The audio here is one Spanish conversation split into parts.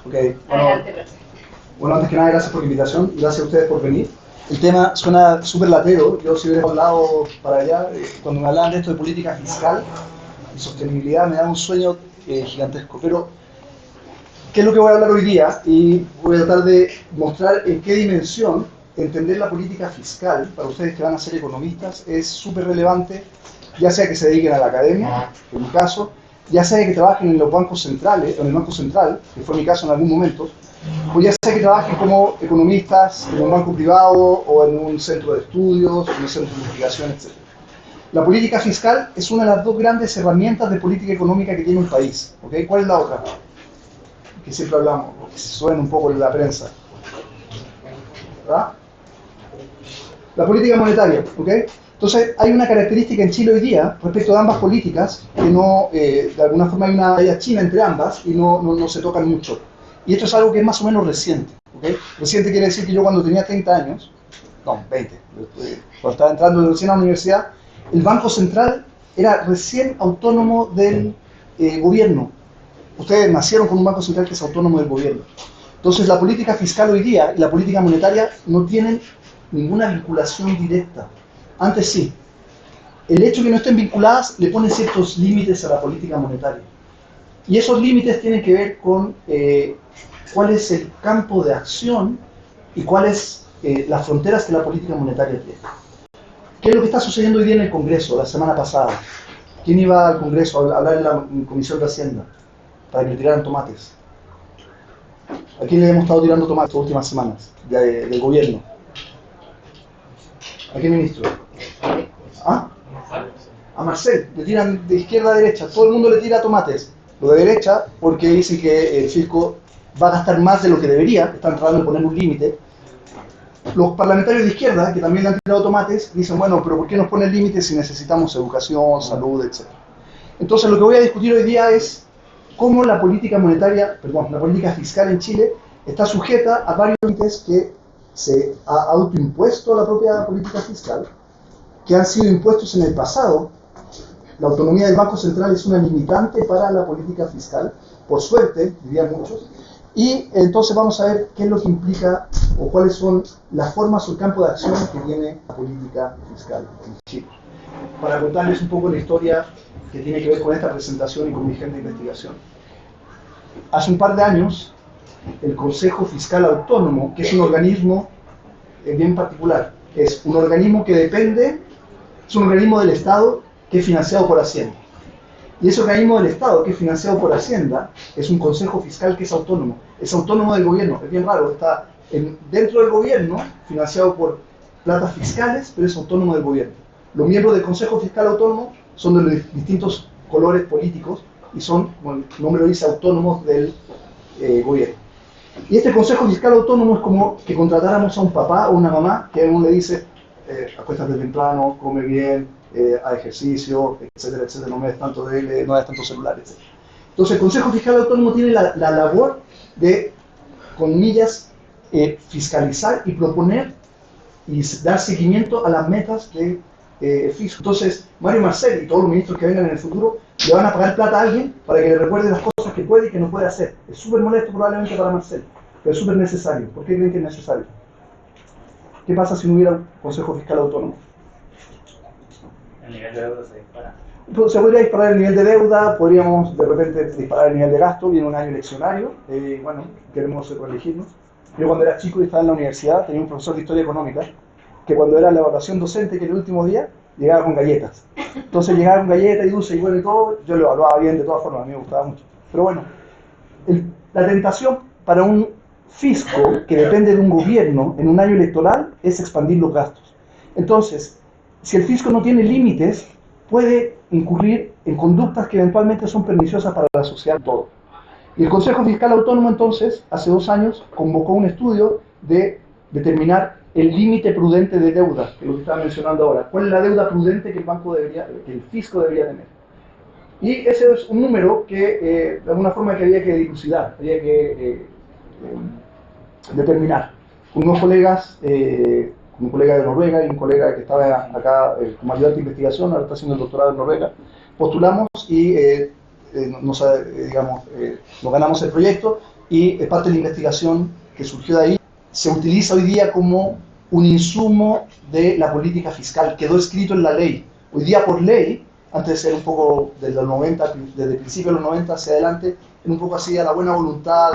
Ok, bueno, antes que nada, gracias por la invitación, gracias a ustedes por venir. El tema suena súper latero, yo si hubiera hablado para allá, cuando me hablaban de esto de política fiscal y sostenibilidad, me da un sueño gigantesco. Pero, ¿qué es lo que voy a hablar hoy día? Y voy a tratar de mostrar en qué dimensión entender la política fiscal, para ustedes que van a ser economistas, es súper relevante, ya sea que se dediquen a la academia, en mi caso, ya sea que trabajen en los bancos centrales, en el Banco Central, que fue mi caso en algún momento, o ya sea que trabajen como economistas en un banco privado o en un centro de estudios, en un centro de investigación, etc. La política fiscal es una de las dos grandes herramientas de política económica que tiene un país. ¿Okay? ¿Cuál es la otra? Que siempre hablamos, que se suena un poco en la prensa. ¿Verdad? La política monetaria. ¿Okay? Entonces, hay una característica en Chile hoy día respecto de ambas políticas, que no, de alguna forma hay una batalla china entre ambas y no se tocan mucho. Y esto es algo que es más o menos reciente. ¿Okay? Reciente quiere decir que yo cuando tenía 30 años, no, 20, cuando estaba entrando recién a la universidad, el Banco Central era recién autónomo del gobierno. Ustedes nacieron con un Banco Central que es autónomo del gobierno. Entonces la política fiscal hoy día y la política monetaria no tienen ninguna vinculación directa. Antes sí. El hecho de que no estén vinculadas le pone ciertos límites a la política monetaria. Y esos límites tienen que ver con cuál es el campo de acción y cuáles las fronteras que la política monetaria tiene. ¿Qué es lo que está sucediendo hoy día en el Congreso, la semana pasada? ¿Quién iba al Congreso a hablar en la Comisión de Hacienda para que le tiraran tomates? ¿A quién le hemos estado tirando tomates las últimas semanas del gobierno? ¿A qué ministro? ¿Ah? A Marcel, le tiran de izquierda a derecha, todo el mundo le tira tomates. Lo de derecha, porque dicen que el fisco va a gastar más de lo que debería, están tratando de poner un límite. Los parlamentarios de izquierda, que también le han tirado tomates, dicen, bueno, pero ¿por qué nos ponen límites si necesitamos educación, salud, etc.? Entonces lo que voy a discutir hoy día es cómo la política monetaria, perdón, la política fiscal en Chile está sujeta a varios límites que se ha autoimpuesto la propia política fiscal, que han sido impuestos en el pasado. La autonomía del Banco Central es una limitante para la política fiscal, por suerte, dirían muchos, y entonces vamos a ver qué es lo que implica o cuáles son las formas o el campo de acción que tiene la política fiscal en Chile. Para contarles un poco la historia que tiene que ver con esta presentación y con mi gente de investigación. Hace un par de años, el Consejo Fiscal Autónomo, que es un organismo bien particular, es un organismo que depende, es un organismo del Estado que es financiado por Hacienda. Y ese organismo del Estado que es financiado por Hacienda es un consejo fiscal que es autónomo del gobierno, es bien raro, está dentro del gobierno, financiado por platas fiscales, pero es autónomo del gobierno. Los miembros del Consejo Fiscal Autónomo son de los distintos colores políticos y son, como el nombre lo dice, autónomos del gobierno. Y este Consejo Fiscal Autónomo es como que contratáramos a un papá o una mamá que a uno le dice, acuéstate temprano, come bien, haz ejercicio, etcétera, etcétera, no me des tanto tele, no me des tanto celular, etcétera. Entonces el Consejo Fiscal Autónomo tiene la labor de, con comillas, fiscalizar y proponer y dar seguimiento a las metas de fisco. Entonces Mario Marcel y todos los ministros que vengan en el futuro le van a pagar plata a alguien para que le recuerde las cosas que puede y que no puede hacer. Es súper molesto probablemente para Marcel, pero es súper necesario. ¿Por qué creen que es necesario? ¿Qué pasa si no hubiera un Consejo Fiscal Autónomo? El nivel de deuda se dispara. Pues se podría disparar el nivel de deuda, podríamos de repente disparar el nivel de gasto, viene un año eleccionario, bueno, queremos reelegirnos. Yo cuando era chico y estaba en la universidad tenía un profesor de historia económica que cuando era la evaluación docente, que era el último día, llegaba con galletas. Entonces llegaba con galletas y dulce y bueno y todo, yo lo evaluaba bien de todas formas, a mí me gustaba mucho. Pero bueno, la tentación para un fisco que depende de un gobierno en un año electoral es expandir los gastos. Entonces, si el fisco no tiene límites, puede incurrir en conductas que eventualmente son perniciosas para la sociedad todo. Y el Consejo Fiscal Autónomo entonces, hace 2 años, convocó un estudio de determinar el límite prudente de deuda, que es lo que estaba mencionando ahora. ¿Cuál es la deuda prudente que el fisco debería tener? Y ese es un número que de alguna forma que había que dilucidar, había que determinar. Unos colegas, un colega de Noruega y un colega que estaba acá como ayudante de investigación, ahora está haciendo el doctorado en Noruega, postulamos y nos ganamos el proyecto y parte de la investigación que surgió de ahí se utiliza hoy día como un insumo de la política fiscal. Quedó escrito en la ley. Hoy día por ley, antes de ser un poco desde los 90, desde el principio de los 90 hacia adelante, en un poco así a la buena voluntad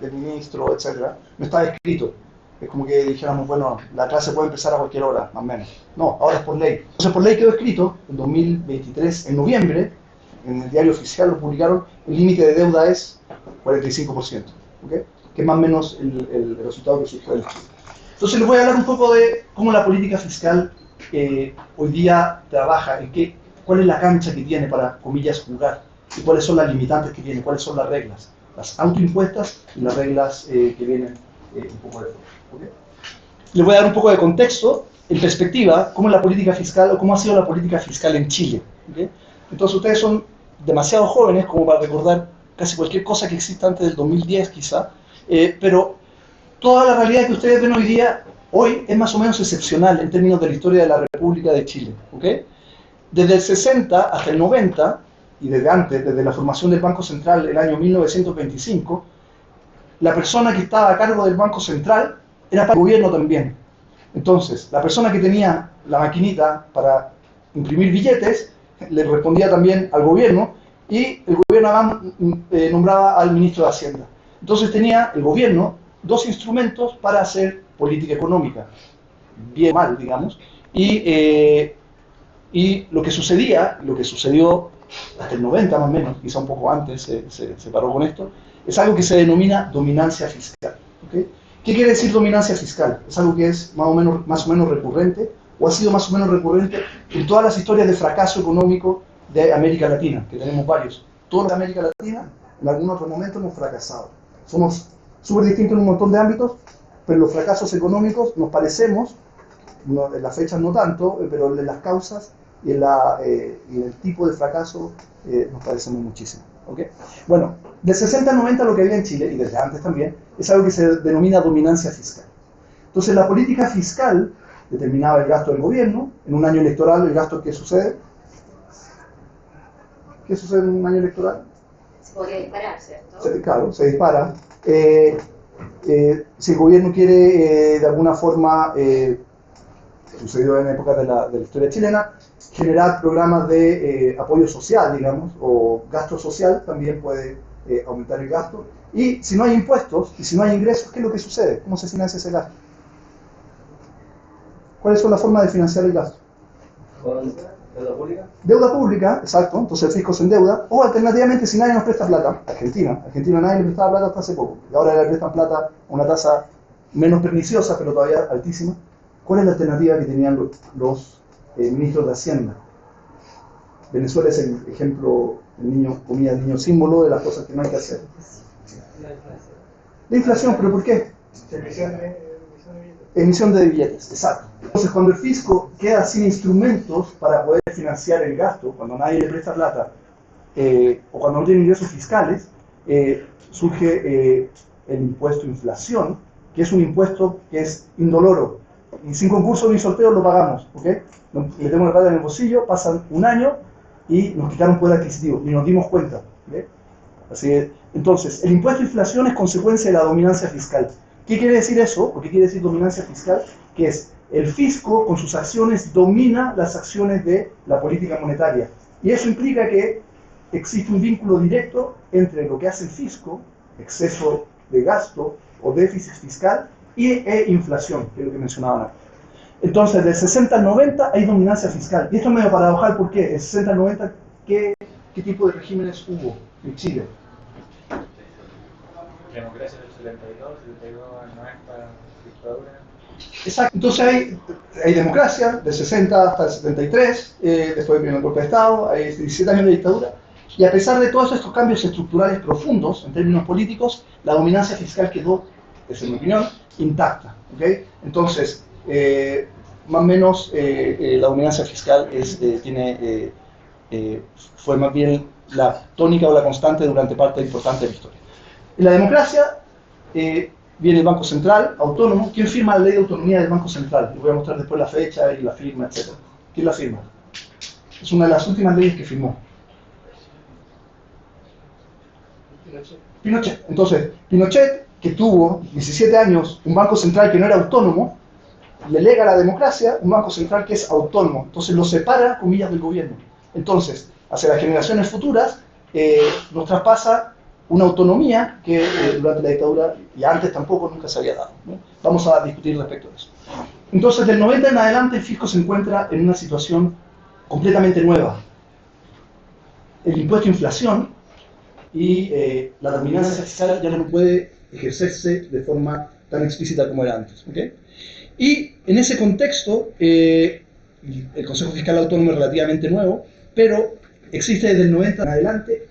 del ministro, etc., no estaba escrito. Es como que dijéramos, bueno, la clase puede empezar a cualquier hora, más o menos. No, ahora es por ley. Entonces por ley quedó escrito en 2023, en noviembre, en el diario oficial lo publicaron, el límite de deuda es 45%, ¿okay? Que es más o menos el resultado que surgió del estudio. Entonces les voy a hablar un poco de cómo la política fiscal hoy día trabaja, cuál es la cancha que tiene para, comillas, jugar, y cuáles son las limitantes que tiene, cuáles son las reglas, las autoimpuestas y las reglas que vienen un poco de todo. ¿Okay? Les voy a dar un poco de contexto, en perspectiva, cómo es la política fiscal o cómo ha sido la política fiscal en Chile. ¿Okay? Entonces ustedes son demasiado jóvenes como para recordar casi cualquier cosa que exista antes del 2010 quizá, pero toda la realidad que ustedes ven hoy día, hoy es más o menos excepcional en términos de la historia de la República de Chile. ¿Okay? Desde el 60 hasta el 90, y desde antes, desde la formación del Banco Central el año 1925, la persona que estaba a cargo del Banco Central era para el gobierno también. Entonces, la persona que tenía la maquinita para imprimir billetes le respondía también al gobierno y el gobierno nombraba al ministro de Hacienda. Entonces tenía el gobierno dos instrumentos para hacer política económica, bien o mal, digamos, y lo que sucedió hasta el 90 más o menos, quizá un poco antes se paró con esto, es algo que se denomina dominancia fiscal. ¿Okay? ¿Qué quiere decir dominancia fiscal? Es algo que es más o menos recurrente, o ha sido más o menos recurrente en todas las historias de fracaso económico de América Latina, que tenemos varios. Todos de América Latina, en algún otro momento hemos fracasado. Somos súper distintos en un montón de ámbitos, pero los fracasos económicos nos parecemos, en las fechas no tanto, pero en las causas y en el tipo de fracaso nos parecemos muchísimo. ¿Okay? Bueno, del 60 al 90 lo que había en Chile, y desde antes también, es algo que se denomina dominancia fiscal. Entonces la política fiscal determinaba el gasto del gobierno. En un año electoral, el gasto, ¿qué sucede? ¿Qué sucede en un año electoral? Se podría disparar, ¿cierto? Claro, se dispara. Si el gobierno quiere, de alguna forma, sucedió en la época de la historia chilena, generar programas de apoyo social, digamos, o gasto social, también puede aumentar el gasto. Y si no hay impuestos, y si no hay ingresos, ¿qué es lo que sucede? ¿Cómo se financia ese gasto? ¿Cuáles son las formas de financiar el gasto? ¿Deuda pública? Deuda pública, exacto, entonces el fisco se endeuda, o alternativamente si nadie nos presta plata, Argentina nadie le prestaba plata hasta hace poco, y ahora le prestan plata a una tasa menos perniciosa, pero todavía altísima. ¿Cuál es la alternativa que tenían los ministros de Hacienda? Venezuela es el ejemplo, el niño símbolo de las cosas que no hay que hacer. La inflación, ¿pero por qué? Emisión de billetes, exacto. Entonces, cuando el fisco queda sin instrumentos para poder financiar el gasto, cuando nadie le presta plata, o cuando no tiene ingresos fiscales, surge el impuesto inflación, que es un impuesto que es indoloro. Y sin concurso ni sorteo lo pagamos, ¿ok? Nos metemos la plata en el bolsillo, pasan un año y nos quitaron poder adquisitivo, y nos dimos cuenta. ¿Okay? Así que, entonces, el impuesto de inflación es consecuencia de la dominancia fiscal. ¿Qué quiere decir eso? ¿O qué quiere decir dominancia fiscal? Que es, el fisco con sus acciones domina las acciones de la política monetaria. Y eso implica que existe un vínculo directo entre lo que hace el fisco, exceso de gasto o déficit fiscal, e inflación, que es lo que mencionaban antes. Entonces, del 60 al 90 hay dominancia fiscal. Y esto es medio paradojal, ¿por qué? Del 60 al 90, ¿qué tipo de regímenes hubo en Chile? Democracia del 72 al 90, dictadura. Exacto, entonces hay democracia del 60 hasta el 73, después del primer golpe de Estado, hay 17 años de dictadura, y a pesar de todos estos cambios estructurales profundos en términos políticos, la dominancia fiscal quedó, esa es mi opinión, intacta. ¿Okay? Entonces, más o menos la dominancia fiscal fue más bien la tónica o la constante durante parte importante de la historia. En la democracia viene el Banco Central, autónomo. ¿Quién firma la ley de autonomía del Banco Central? Les voy a mostrar después la fecha y la firma, etc. ¿Quién la firma? Es una de las últimas leyes que firmó. Pinochet. Entonces, Pinochet, que tuvo 17 años un banco central que no era autónomo, le lega a la democracia un banco central que es autónomo. Entonces lo separa, comillas, del gobierno. Entonces, hacia las generaciones futuras, nos traspasa una autonomía que durante la dictadura y antes tampoco nunca se había dado, ¿no? Vamos a discutir respecto a eso. Entonces, del 90 en adelante, el fisco se encuentra en una situación completamente nueva. El impuesto a inflación y la dominancia fiscal ya no puede ejercerse de forma tan explícita como era antes, ¿okay? Y en ese contexto, el Consejo Fiscal Autónomo es relativamente nuevo, pero existe desde el 90 en adelante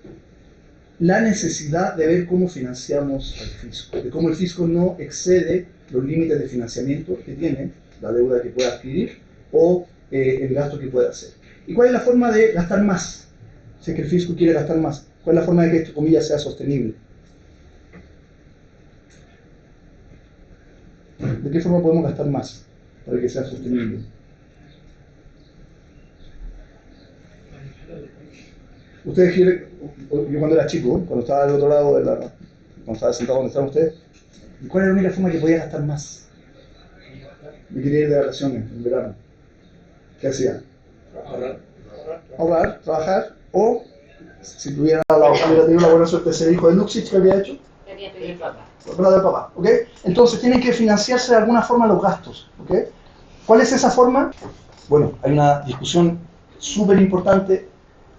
la necesidad de ver cómo financiamos al fisco, de cómo el fisco no excede los límites de financiamiento que tiene, la deuda que puede adquirir o el gasto que puede hacer. ¿Y cuál es la forma de gastar más? Si es que el fisco quiere gastar más, ¿cuál es la forma de que esto, comillas, sea sostenible? ¿De qué forma podemos gastar más para que sea sostenible? Ustedes quieren, yo cuando era chico, cuando estaba al otro lado cuando estaba sentado donde estaban ustedes, ¿cuál era la única forma que podía gastar más? Me quería ir de vacaciones en verano. ¿Qué hacía? Ahorrar, trabajar, o si tuviera la buena suerte de ser hijo de Luxich, que había hecho, plata del papá, ¿ok? Entonces tienen que financiarse de alguna forma los gastos, ¿ok? ¿Cuál es esa forma? Bueno, hay una discusión súper importante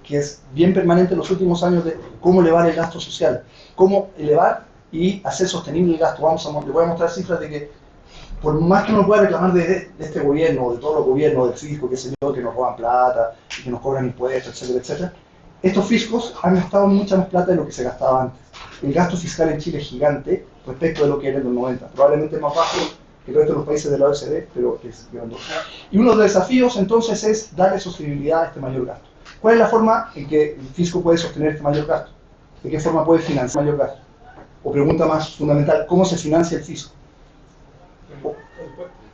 que es bien permanente en los últimos años de cómo elevar el gasto social, cómo elevar y hacer sostenible el gasto. Les voy a mostrar cifras de que por más que uno pueda reclamar de este gobierno, o de todos los gobiernos, del fisco, que nos roban plata, y que nos cobran impuestos, etcétera, etcétera, estos fiscos han gastado mucha más plata de lo que se gastaba antes. El gasto fiscal en Chile es gigante respecto de lo que era en los 90, probablemente más bajo que el resto de los países de la OECD, pero es grande. Y uno de los desafíos entonces es darle sostenibilidad a este mayor gasto. ¿Cuál es la forma en que el fisco puede sostener este mayor gasto? ¿De qué forma puede financiar el mayor gasto? O pregunta más fundamental, ¿cómo se financia el fisco?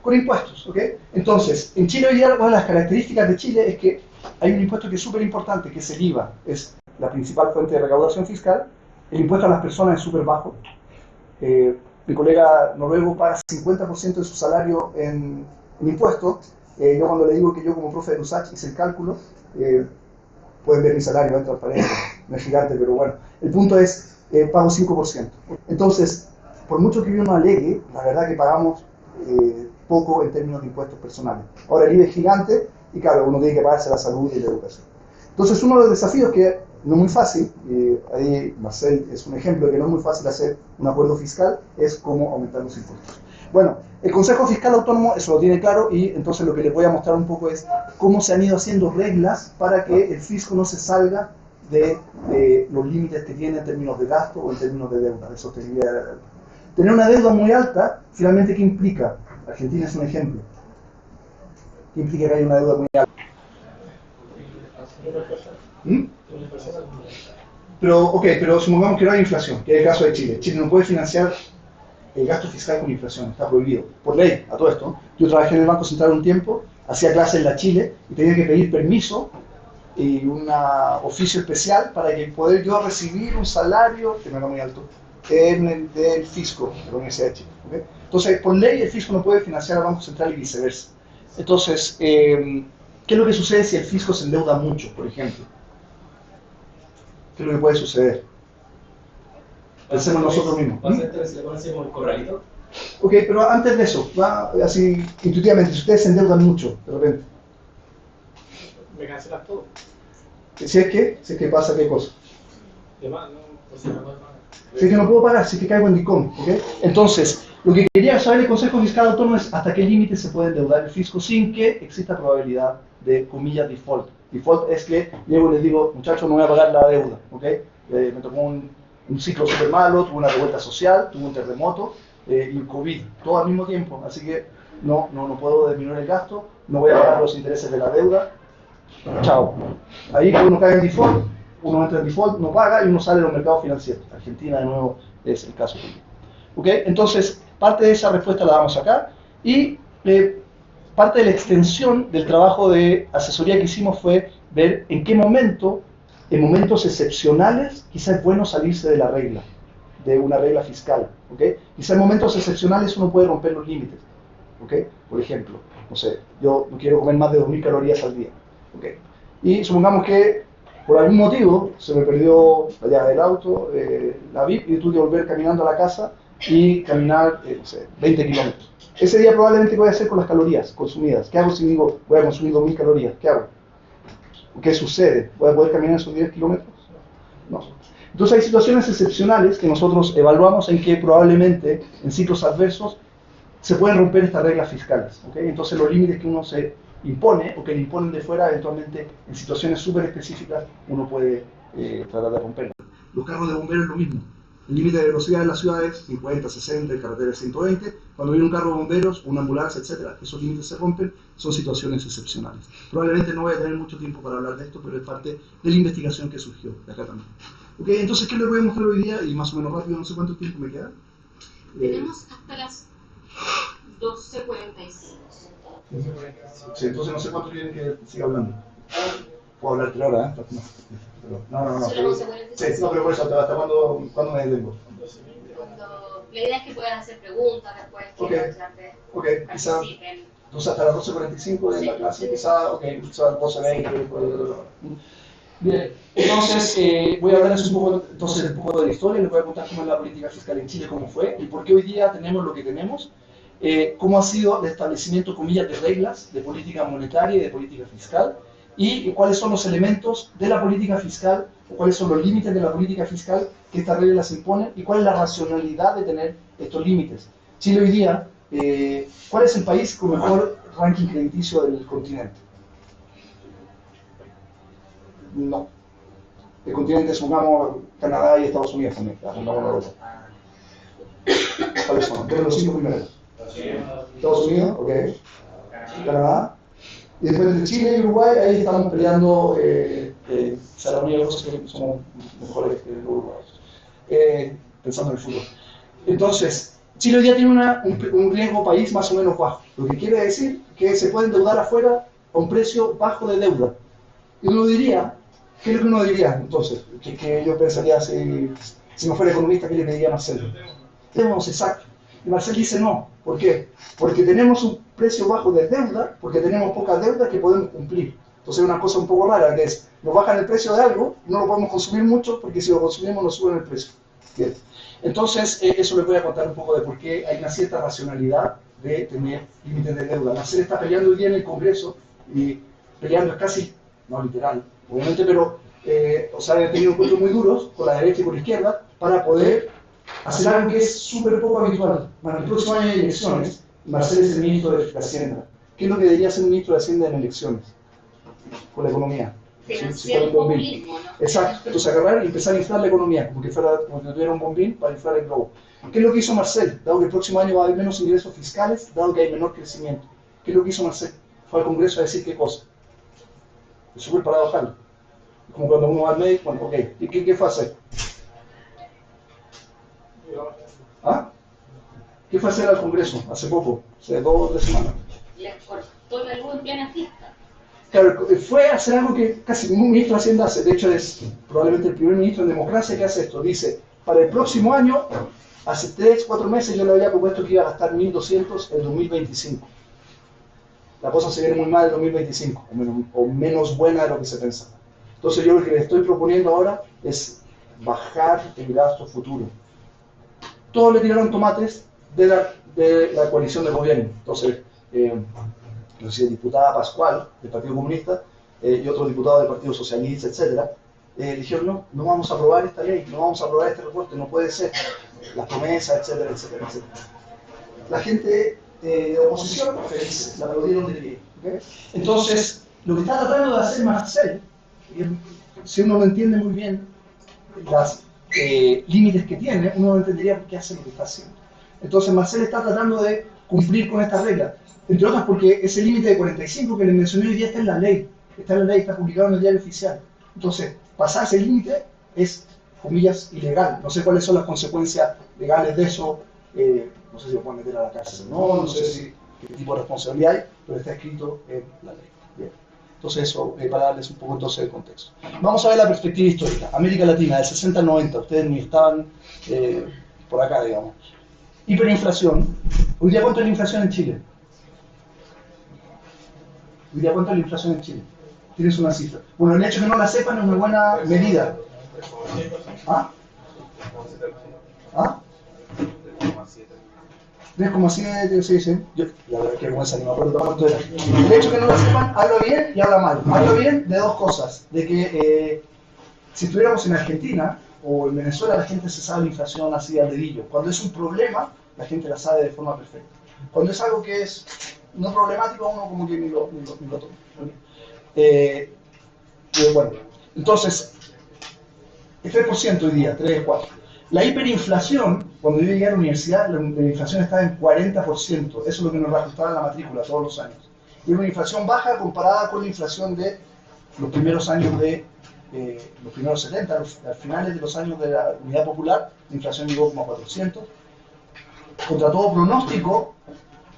Con impuestos, ¿ok? Entonces, en Chile hoy día una de las características de Chile es que hay un impuesto que es súper importante, que es el IVA, es la principal fuente de recaudación fiscal. El impuesto a las personas es súper bajo. Mi colega noruego paga 50% de su salario en impuestos. Yo cuando le digo que yo como profe de USACH hice el cálculo, pueden ver mi salario, es transparente, no es gigante, pero bueno. El punto es, pago 5%. Entonces, por mucho que uno alegue, la verdad que pagamos poco en términos de impuestos personales. Ahora el IVA es gigante y claro, uno tiene que pagarse la salud y la educación. Entonces uno de los desafíos que no es muy fácil, ahí Marcel es un ejemplo de que no es muy fácil hacer un acuerdo fiscal, es cómo aumentar los impuestos. Bueno, el Consejo Fiscal Autónomo eso lo tiene claro y entonces lo que les voy a mostrar un poco es cómo se han ido haciendo reglas para que el fisco no se salga de los límites que tiene en términos de gasto o en términos de deuda, de sostenibilidad de la deuda. Tener una deuda muy alta, finalmente, ¿qué implica? Argentina es un ejemplo. ¿Qué implica que haya una deuda muy alta? ¿Mm? Pero supongamos que no hay inflación, que es el caso de Chile. Chile no puede financiar el gasto fiscal con inflación, está prohibido, por ley, a todo esto. Yo trabajé en el Banco Central un tiempo, hacía clases en la Chile y tenía que pedir permiso y un oficio especial para que poder yo recibir un salario, que no era muy alto, del fisco de la Universidad de Chile. ¿Okay? Entonces, por ley, el fisco no puede financiar al Banco Central y viceversa. Entonces, ¿qué es lo que sucede si el fisco se endeuda mucho, por ejemplo? ¿Qué es lo que puede suceder? Pensemos nosotros mismos. ¿Va a ser entonces, le ponen así como el corralito? Ok, pero antes de eso, va así intuitivamente, si ustedes se endeudan mucho, de repente. Me cancelas todo. Si es que pasa, ¿qué cosa? De más, no, por si no puedo pagar. Si es que no puedo pagar, si es que caigo en DICOM, ¿ok? Entonces, lo que quería saber el Consejo Fiscal Autónomo es hasta qué límite se puede endeudar el fisco sin que exista probabilidad de, comillas, default. Default es que llego y les digo, muchachos, no voy a pagar la deuda, ¿ok? Me tocó un ciclo súper malo, tuve una revuelta social, tuve un terremoto y un COVID, todo al mismo tiempo, así que no puedo disminuir el gasto, no voy a pagar los intereses de la deuda, chao. Ahí uno cae en default, uno entra en default, no paga y uno sale de los mercados financieros. Argentina, de nuevo, es el caso. ¿Ok? Entonces, parte de esa respuesta la damos acá y parte de la extensión del trabajo de asesoría que hicimos fue ver en qué momento, en momentos excepcionales, quizás es bueno salirse de la regla. de una regla fiscal, ¿ok? Quizá en momentos excepcionales uno puede romper los límites, ¿ok? Por ejemplo, no sé, yo no quiero comer más de 2000 calorías al día, ¿ok? Y supongamos que por algún motivo se me perdió la llave del auto, la VIP, y tuve que volver caminando a la casa y caminar, no sé, 20 kilómetros. Ese día probablemente, ¿qué voy a hacer con las calorías consumidas? ¿Qué hago si digo, voy a consumir 2000 calorías? ¿Qué hago? ¿Qué sucede? ¿Voy a poder caminar esos 10 kilómetros? No. Entonces hay situaciones excepcionales que nosotros evaluamos en que probablemente en ciclos adversos se pueden romper estas reglas fiscales, ¿okay? Entonces los límites que uno se impone o que le imponen de fuera, eventualmente en situaciones súper específicas uno puede tratar de romperlo. Los carros de bomberos es lo mismo. El límite de velocidad en las ciudades 50, 60, en carreteras 120. Cuando viene un carro de bomberos, una ambulancia, etcétera, esos límites se rompen, son situaciones excepcionales. Probablemente no voy a tener mucho tiempo para hablar de esto, pero es parte de la investigación que surgió de acá también. Ok, entonces, ¿qué les voy a mostrar hoy día? Y más o menos rápido, no sé cuánto tiempo me queda. Tenemos hasta las 12:45. Sí, entonces no sé cuánto quieren que siga hablando. Puedo hablar 3 horas, ¿eh? No. Sí, no, pero por eso, ¿hasta cuándo me detengo? La idea es que puedan hacer preguntas después, que participen. Entonces hasta las 12:45 de la clase, quizá 12:20. Bien, entonces voy a hablarles un poco de la historia, les voy a contar cómo es la política fiscal en Chile, cómo fue, y por qué hoy día tenemos lo que tenemos, cómo ha sido el establecimiento, comillas, de reglas de política monetaria y de política fiscal, y cuáles son los elementos de la política fiscal, o cuáles son los límites de la política fiscal que estas reglas imponen, y cuál es la racionalidad de tener estos límites. Chile hoy día, ¿cuál es el país con mejor ranking crediticio del continente? No. El continente, supongamos, Canadá y Estados Unidos también, ¿cuáles son? ¿Qué son los 5 primeros? Estados Unidos, ok. Canadá. Y después entre Chile y Uruguay, ahí estamos peleando, la única cosa que somos mejores que los uruguayos, pensando en el fútbol. Entonces, Chile hoy día tiene un riesgo país más o menos bajo, lo que quiere decir que se puede endeudar afuera a un precio bajo de deuda. Y uno diría, ¿qué es lo que uno diría entonces? Que yo pensaría, si no fuera economista, ¿qué le pediría a Marcelo? Tenemos exacto. Y Marcelo dice no. ¿Por qué? Porque tenemos un precio bajo de deuda, porque tenemos poca deuda que podemos cumplir. Entonces es una cosa un poco rara, que es, nos bajan el precio de algo, no lo podemos consumir mucho, porque si lo consumimos nos suben el precio. Bien. Entonces, eso les voy a contar un poco de por qué hay una cierta racionalidad de tener límites de deuda. Marcelo está peleando hoy día en el Congreso, y peleando es casi, no literal, obviamente, pero ha tenido encuentros muy duros con la derecha y con la izquierda para poder hacer algo que es súper poco habitual. Bueno, el próximo año hay elecciones, Marcelo es el ministro de Hacienda. ¿Qué es lo que debería ser un ministro de Hacienda en elecciones? Con la economía. Financiar el populismo, ¿no? Exacto, entonces agarrar y empezar a inflar la economía, como que tuviera un bombín para inflar el globo. ¿Qué es lo que hizo Marcelo? Dado que el próximo año va a haber menos ingresos fiscales, dado que hay menor crecimiento. ¿Qué es lo que hizo Marcelo? Fue al Congreso a decir qué cosa. Es súper paradojal. Como cuando uno va al médico, bueno, ok, ¿y qué fue a hacer? ¿Ah? ¿Qué fue a hacer al Congreso hace poco? Hace 2 o 3 semanas. Les cortó la luz en plena fiesta. Claro, fue a hacer algo que casi ningún ministro de Hacienda hace. De hecho, es probablemente el primer ministro en democracia que hace esto. Dice, para el próximo año, hace 3 o 4 meses yo le había propuesto que iba a gastar 1.200 en 2025. La cosa se viene muy mal en 2025, o menos buena de lo que se pensaba. Entonces yo lo que le estoy proponiendo ahora es bajar el gasto futuro. Todos le tiraron tomates de la coalición de gobierno. Entonces, inclusive diputada Pascual, del Partido Comunista, y otros diputados del Partido Socialista, etc., dijeron, no vamos a aprobar esta ley, no vamos a aprobar este reporte, no puede ser. Las promesas, etcétera, etcétera, etcétera. La gente de oposición, felices, la aplaudieron de pie. ¿Okay? Entonces, lo que está tratando de hacer Marcel, si uno no entiende muy bien los límites que tiene, uno no entendería por qué hace lo que está haciendo. Entonces, Marcel está tratando de cumplir con esta regla, entre otras porque ese límite de 45 que le mencioné hoy día está en la ley, está publicado en el diario oficial. Entonces, pasar ese límite es, comillas, ilegal. No sé cuáles son las consecuencias legales de eso, no sé si lo pueden meter a la cárcel o no sé qué tipo de responsabilidad hay, pero está escrito en la ley. Bien. Entonces eso, para darles un poco entonces el contexto. Vamos a ver la perspectiva histórica. América Latina, del 60 al 90, ustedes ni estaban por acá, digamos. Hiperinflación. Hoy día, ¿cuánto es la inflación en Chile? Hoy día, ¿cuánto es la inflación en Chile? Tienes una cifra. Bueno, el hecho de que no la sepan es una buena medida. ¿Ah? ¿Ah? 3,7, sí, sí. Yo, la verdad que vergüenza, ni me acuerdo cuánto era. El hecho de que no la sepan, habla bien y habla mal. Habla bien de dos cosas. De que si estuviéramos en Argentina o en Venezuela, la gente se sabe la inflación así al dedillo. Cuando es un problema, la gente la sabe de forma perfecta. Cuando es algo que es no problemático, uno como que ni lo toma. Bueno, entonces, el 3% hoy día, 3, 4. La hiperinflación, cuando yo llegué a la universidad, la inflación estaba en 40%. Eso es lo que nos reajustaba en la matrícula todos los años. Y una inflación baja comparada con la inflación de los primeros años de los primeros 70, al finales de los años de la Unidad Popular, la inflación llegó como a 400. Contra todo pronóstico,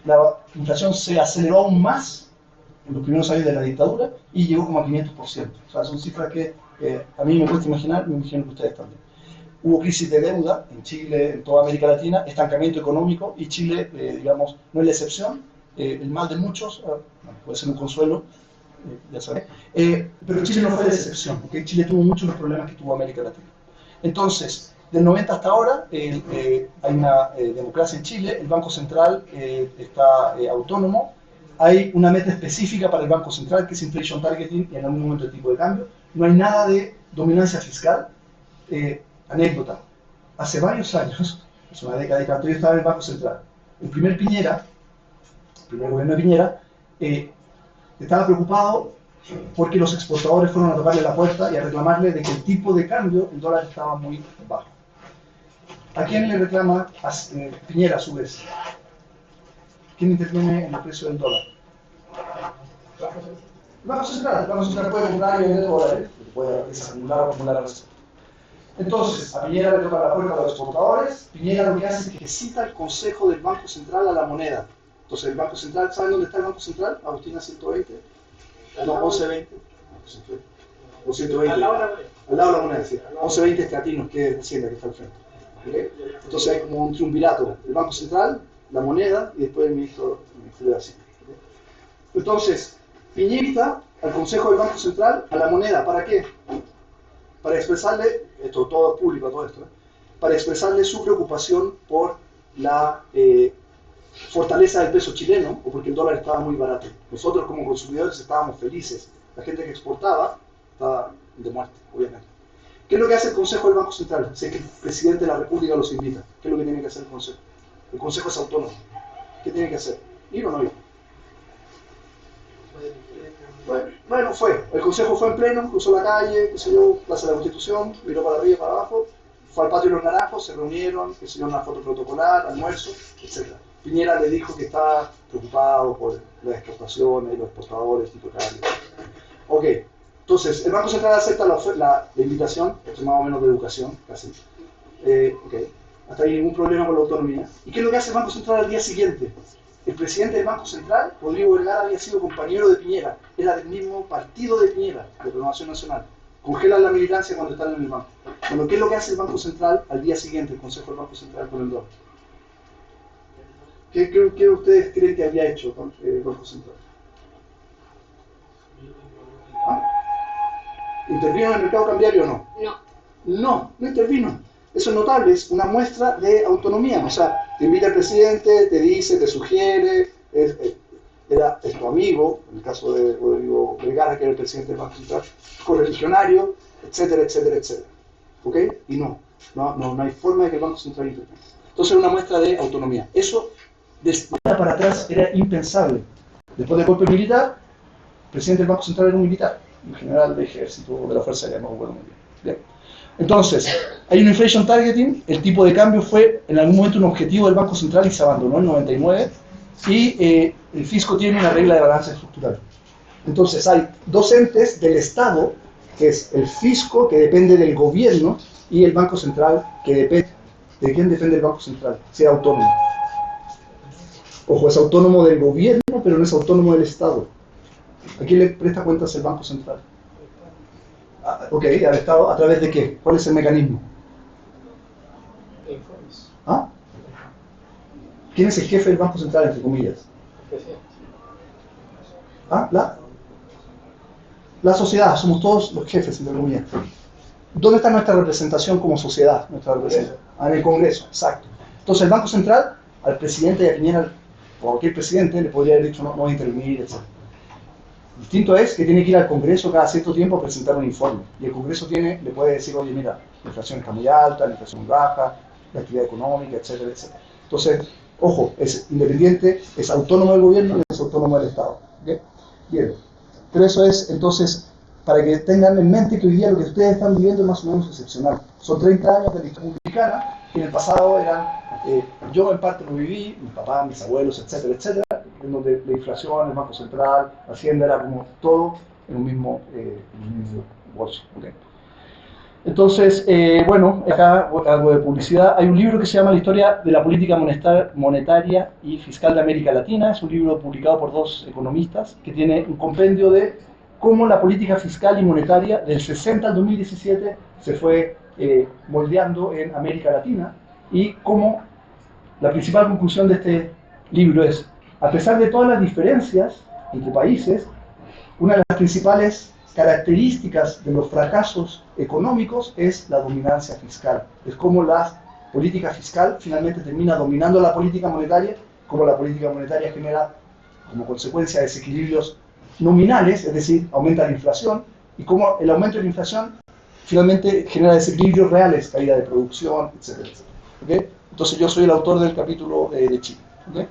la inflación se aceleró aún más en los primeros años de la dictadura y llegó como a 500%. O sea, son cifras que a mí me cuesta imaginar, me imagino que ustedes también. Hubo crisis de deuda en Chile, en toda América Latina, estancamiento económico, y Chile, digamos, no es la excepción, el mal de muchos, puede ser un consuelo, ya saben, pero Chile no fue la excepción, porque Chile tuvo muchos los problemas que tuvo América Latina. Entonces, del 90 hasta ahora, hay una democracia en Chile, el Banco Central está autónomo, hay una meta específica para el Banco Central, que es Inflation Targeting, y en algún momento el tipo de cambio. No hay nada de dominancia fiscal. Anécdota, hace varios años, es una década y tanto, yo estaba en el Banco Central. El primer gobierno de Piñera, estaba preocupado porque los exportadores fueron a tocarle la puerta y a reclamarle de que el tipo de cambio, el dólar, estaba muy bajo. ¿A quién le reclama Piñera a su vez? ¿Quién interviene en el precio del dólar? El Banco Central. El Banco Central puede comprar y vender dólares, puede desacumular o acumular reservas. Entonces, a Piñera le toca la puerta a los exportadores. Piñera lo que hace es que cita el consejo del Banco Central a la moneda. Entonces, el Banco Central, ¿saben dónde está el Banco Central? Agustina 120, no, 1120, o 120, al lado de la moneda, sí. 1120 Escatinos, que es Hacienda, que está al frente. ¿Okay? Entonces, hay como un triunvirato: el Banco Central, la moneda y después el Ministerio de Hacienda. ¿Okay? Entonces, Piñera al consejo del Banco Central, a la moneda, ¿para qué? Para expresarle, esto todo es público, todo esto, para expresarle su preocupación por la fortaleza del peso chileno, o porque el dólar estaba muy barato. Nosotros como consumidores estábamos felices, la gente que exportaba estaba de muerte, obviamente. ¿Qué es lo que hace el Consejo del Banco Central? Sé que el presidente de la República los invita. ¿Qué es lo que tiene que hacer el Consejo? El Consejo es autónomo. ¿Qué tiene que hacer? ¿Ir o no ir? Bueno, fue. El Consejo fue en pleno, cruzó la calle, qué sé yo, Plaza de la Constitución, miró para arriba y para abajo, fue al patio de los Naranjos, se reunieron, qué sé yo, una foto protocolar, almuerzo, etc. Piñera le dijo que estaba preocupado por las exportaciones, los exportadores, tipo de cambio. Ok, entonces, el Banco Central acepta la invitación, esto es más o menos de educación, casi. Ok, hasta ahí ningún problema con la autonomía. ¿Y qué es lo que hace el Banco Central al día siguiente? El presidente del Banco Central, Rodrigo Vergara, había sido compañero de Piñera, era del mismo partido de Piñera, de Renovación Nacional. Congelan la militancia cuando están en el banco. Bueno, ¿qué es lo que hace el Banco Central al día siguiente, el Consejo del Banco Central con el dólar? ¿Qué ustedes creen que había hecho el Banco Central? ¿Ah? ¿Intervino en el mercado cambiario o no? No intervino. Eso es notable, es una muestra de autonomía. O sea, te invita el presidente, te dice, te sugiere, es tu amigo, en el caso de Rodrigo Vergara, que era el presidente del Banco Central, correligionario, etcétera, etcétera, etcétera. ¿Ok? Y no hay forma de que el Banco Central intervenga. Entonces era una muestra de autonomía. Eso, desde para atrás, era impensable. Después del golpe militar, el presidente del Banco Central era un militar, un general de ejército o de la Fuerza Aérea, no recuerdo muy bien. Bien. Entonces, hay un inflation targeting, el tipo de cambio fue en algún momento un objetivo del Banco Central y se abandonó en 99, y el fisco tiene una regla de balance estructural. Entonces hay dos entes del Estado, que es el fisco, que depende del gobierno, y el Banco Central, que depende. ¿De quién depende el Banco Central? Sea autónomo. Ojo, es autónomo del gobierno, pero no es autónomo del Estado. ¿A quién le presta cuentas el Banco Central? Ok, al Estado, ¿a través de qué? ¿Cuál es el mecanismo? Informes. ¿Ah? ¿Quién es el jefe del Banco Central, entre comillas? Presidente. ¿Ah? La sociedad, somos todos los jefes, entre comillas. ¿Dónde está nuestra representación como sociedad? Nuestra representación? En el Congreso, exacto. Entonces el Banco Central, al presidente y a Piñera, o a cualquier presidente, le podría haber dicho no voy a intervenir, etc. Distinto es que tiene que ir al Congreso cada cierto tiempo a presentar un informe. Y el Congreso le puede decir, oye, mira, la inflación está muy alta, la inflación muy baja, la actividad económica, etcétera, etcétera. Entonces, ojo, es independiente, es autónomo del gobierno y es autónomo del Estado. ¿Okay? Bien. Pero eso es, entonces, para que tengan en mente que hoy día lo que ustedes están viviendo es más o menos excepcional. Son 30 años de la historia republicana, que en el pasado eran, yo en parte lo viví, mi papá, mis abuelos, etcétera, etcétera, en donde la inflación, el Banco Central, la Hacienda era como todo en un mismo bolso. ¿Okay? Entonces, bueno, acá algo de publicidad. Hay un libro que se llama La historia de la política monetaria y fiscal de América Latina. Es un libro publicado por dos economistas que tiene un compendio de cómo la política fiscal y monetaria del 60 al 2017 se fue moldeando en América Latina y cómo la principal conclusión de este libro es, a pesar de todas las diferencias entre países, una de las principales características de los fracasos económicos es la dominancia fiscal. Es como la política fiscal finalmente termina dominando la política monetaria, como la política monetaria genera como consecuencia desequilibrios nominales, es decir, aumenta la inflación, y como el aumento de la inflación finalmente genera desequilibrios reales, caída de producción, etcétera, etcétera. ¿Okay? Entonces yo soy el autor del capítulo de Chile. ¿Okay?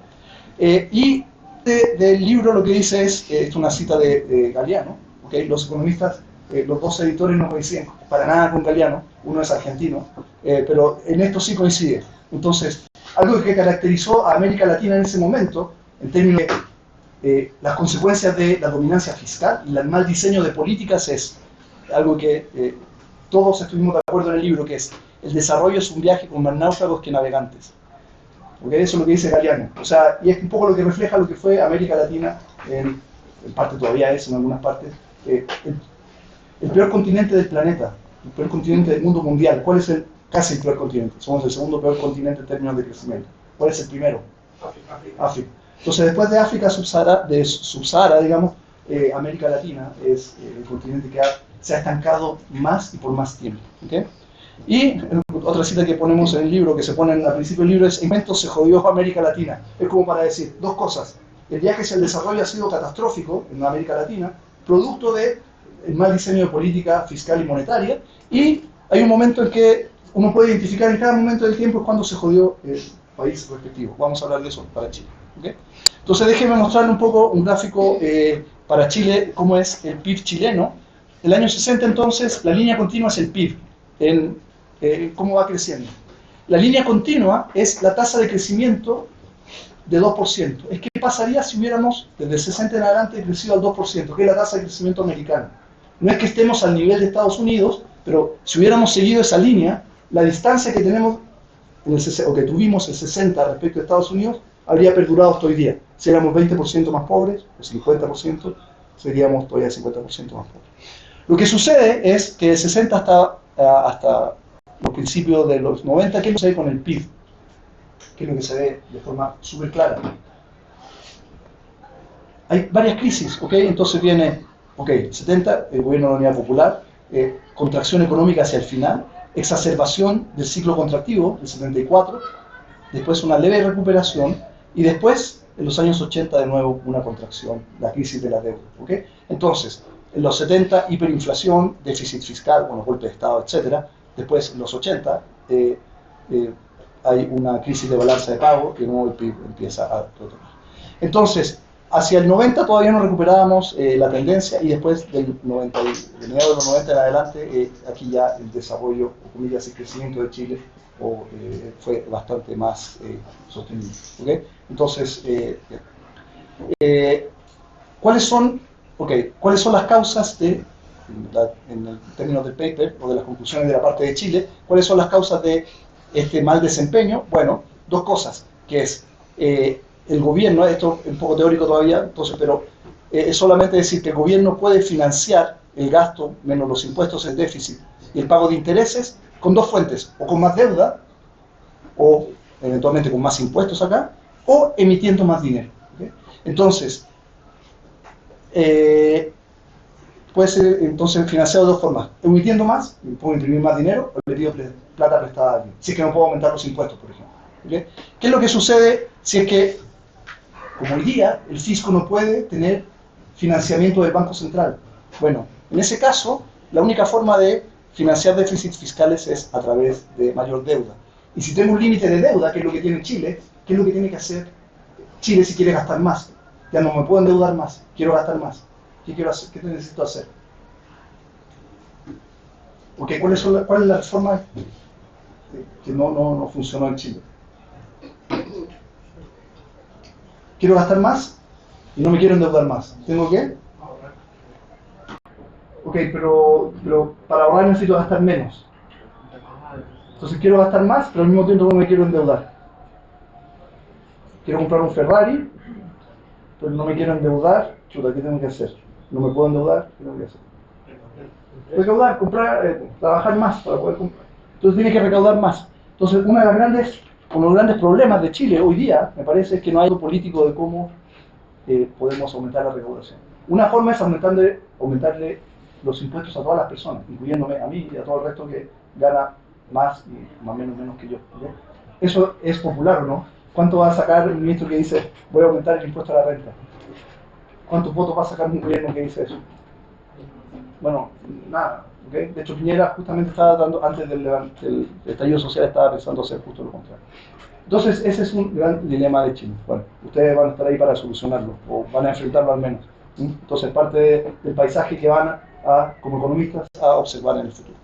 Y del libro lo que dice es una cita de Galeano. ¿Okay? Los economistas, los dos editores no coinciden para nada con Galeano, uno es argentino, pero en esto sí coincide. Entonces, algo que caracterizó a América Latina en ese momento, en términos de las consecuencias de la dominancia fiscal y el mal diseño de políticas, es algo que todos estuvimos de acuerdo en el libro, que es el desarrollo es un viaje con más náufragos que navegantes. ¿Okay? Eso es lo que dice Galeano. O sea, y es un poco lo que refleja lo que fue América Latina, en parte todavía es, en algunas partes, el peor continente del planeta, el peor continente del mundo mundial. ¿Cuál es casi el peor continente? Somos el segundo peor continente en términos de crecimiento. ¿Cuál es el primero? África. Entonces, después de África subsahara, digamos, América Latina es el continente que se ha estancado más y por más tiempo. ¿Okay? Y otra cita que ponemos en el libro, que se pone al principio del libro, es: en momento se jodió América Latina. Es como para decir dos cosas. El viaje hacia el desarrollo ha sido catastrófico en América Latina, producto del mal diseño de política fiscal y monetaria, y hay un momento en que uno puede identificar en cada momento del tiempo cuando se jodió el país respectivo. Vamos a hablar de eso para Chile. ¿Okay? Entonces déjenme mostrarle un poco un gráfico para Chile, cómo es el PIB chileno. El año 60 entonces, la línea continua es el PIB, cómo va creciendo. La línea continua es la tasa de crecimiento de 2%. ¿Qué pasaría si hubiéramos desde el 60 en adelante crecido al 2%, que es la tasa de crecimiento americana? No es que estemos al nivel de Estados Unidos, pero si hubiéramos seguido esa línea, la distancia que tenemos o que tuvimos el 60 respecto a Estados Unidos habría perdurado hasta hoy día. Si éramos 20% más pobres, o 50%, seríamos todavía 50% más pobres. Lo que sucede es que de 60 hasta los principios de los 90, ¿qué sucede con el PIB? Que es lo que se ve de forma súper clara. Hay varias crisis, ¿ok? Entonces viene, 70, el gobierno de la Unidad Popular, contracción económica hacia el final, exacerbación del ciclo contractivo, el 74, después una leve recuperación, y después, en los años 80, de nuevo, una contracción, la crisis de la deuda, ¿ok? Entonces, en los 70, hiperinflación, déficit fiscal, golpe de Estado, etc. Después, en los 80, hay una crisis de balanza de pago, que nuevo el PIB empieza a retomar. Entonces, hacia el 90 todavía no recuperábamos la tendencia, y después de mediados de los 90 en adelante, aquí ya el desarrollo, o comillas, el crecimiento de Chile fue bastante más sostenible. ¿Okay? Entonces, ¿cuáles son las causas en el término del paper, o de las conclusiones de la parte de Chile, cuáles son las causas de este mal desempeño? Bueno, dos cosas, que es el gobierno, esto es un poco teórico todavía, entonces, pero es solamente decir que el gobierno puede financiar el gasto menos los impuestos, el déficit y el pago de intereses con dos fuentes, o con más deuda, o eventualmente con más impuestos acá, o emitiendo más dinero. ¿Okay? Entonces, puede ser entonces financiado de dos formas: emitiendo más, puedo imprimir más dinero, o le pido plata prestada a alguien, si es que no puedo aumentar los impuestos, por ejemplo. ¿Okay? ¿Qué es lo que sucede si es que, como hoy día, el fisco no puede tener financiamiento del Banco Central? Bueno, en ese caso, la única forma de financiar déficits fiscales es a través de mayor deuda. Y si tengo un límite de deuda, que es lo que tiene Chile, ¿qué es lo que tiene que hacer Chile si quiere gastar más? Ya no me puedo endeudar más, quiero gastar más. ¿Qué quiero hacer? ¿Qué necesito hacer? Porque ¿cuál es la reforma que no funcionó en Chile? Quiero gastar más y no me quiero endeudar más. ¿Tengo que? Ok, pero para ahorrar necesito gastar menos. Entonces quiero gastar más, pero al mismo tiempo no me quiero endeudar. Quiero comprar un Ferrari, pero no me quiero endeudar. Chuta, ¿qué tengo que hacer? No me puedo endeudar, ¿qué tengo que hacer? Recaudar, comprar, trabajar más para poder comprar. Entonces tiene que recaudar más. Entonces uno de los grandes problemas de Chile hoy día, me parece, es que no hay algo político de cómo podemos aumentar la recaudación. Una forma es aumentarle los impuestos a todas las personas, incluyéndome a mí y a todo el resto que gana más y más o menos que yo. ¿Okay? ¿Eso es popular o no? ¿Cuánto va a sacar el ministro que dice voy a aumentar el impuesto a la renta? ¿Cuántos votos va a sacar un gobierno que dice eso? Bueno, nada. ¿Okay? De hecho, Piñera justamente estaba dando, antes del estallido social, estaba pensando hacer justo lo contrario. Entonces, ese es un gran dilema de Chile. Bueno, ustedes van a estar ahí para solucionarlo, o van a enfrentarlo al menos. Entonces, parte del paisaje que van como economistas, a observar en el futuro.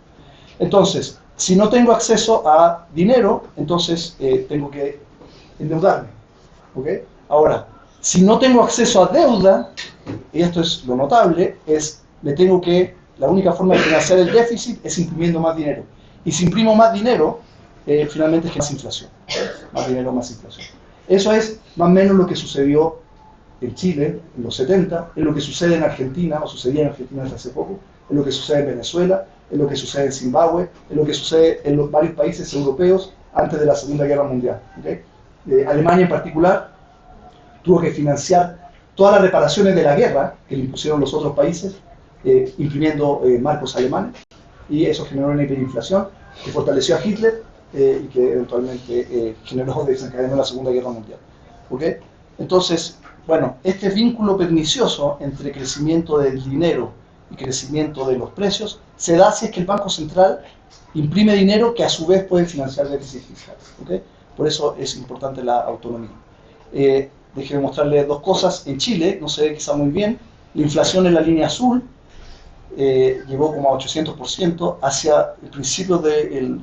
Entonces, si no tengo acceso a dinero, entonces tengo que endeudarme. ¿Okay? Ahora, si no tengo acceso a deuda, y esto es lo notable, la única forma de financiar el déficit es imprimiendo más dinero. Y si imprimo más dinero, finalmente es que más inflación. Más dinero, más inflación. Eso es más o menos lo que sucedió en Chile en los 70, es lo que sucede en Argentina, o sucedía en Argentina hasta hace poco, es lo que sucede en Venezuela, es lo que sucede en Zimbabue, es lo que sucede en los varios países europeos antes de la Segunda Guerra Mundial. ¿Okay? Alemania en particular tuvo que financiar todas las reparaciones de la guerra que le impusieron los otros países, imprimiendo marcos alemanes, y eso generó una hiperinflación que fortaleció a Hitler y que eventualmente desencadenó la Segunda Guerra Mundial. ¿Okay? Entonces, bueno, este vínculo pernicioso entre crecimiento del dinero y crecimiento de los precios se da si es que el Banco Central imprime dinero que a su vez puede financiar déficits fiscales. ¿Okay? Por eso es importante la autonomía. Déjenme mostrarles dos cosas. En Chile, no se ve quizá muy bien, la inflación en la línea azul llegó como a 800% hacia el principio de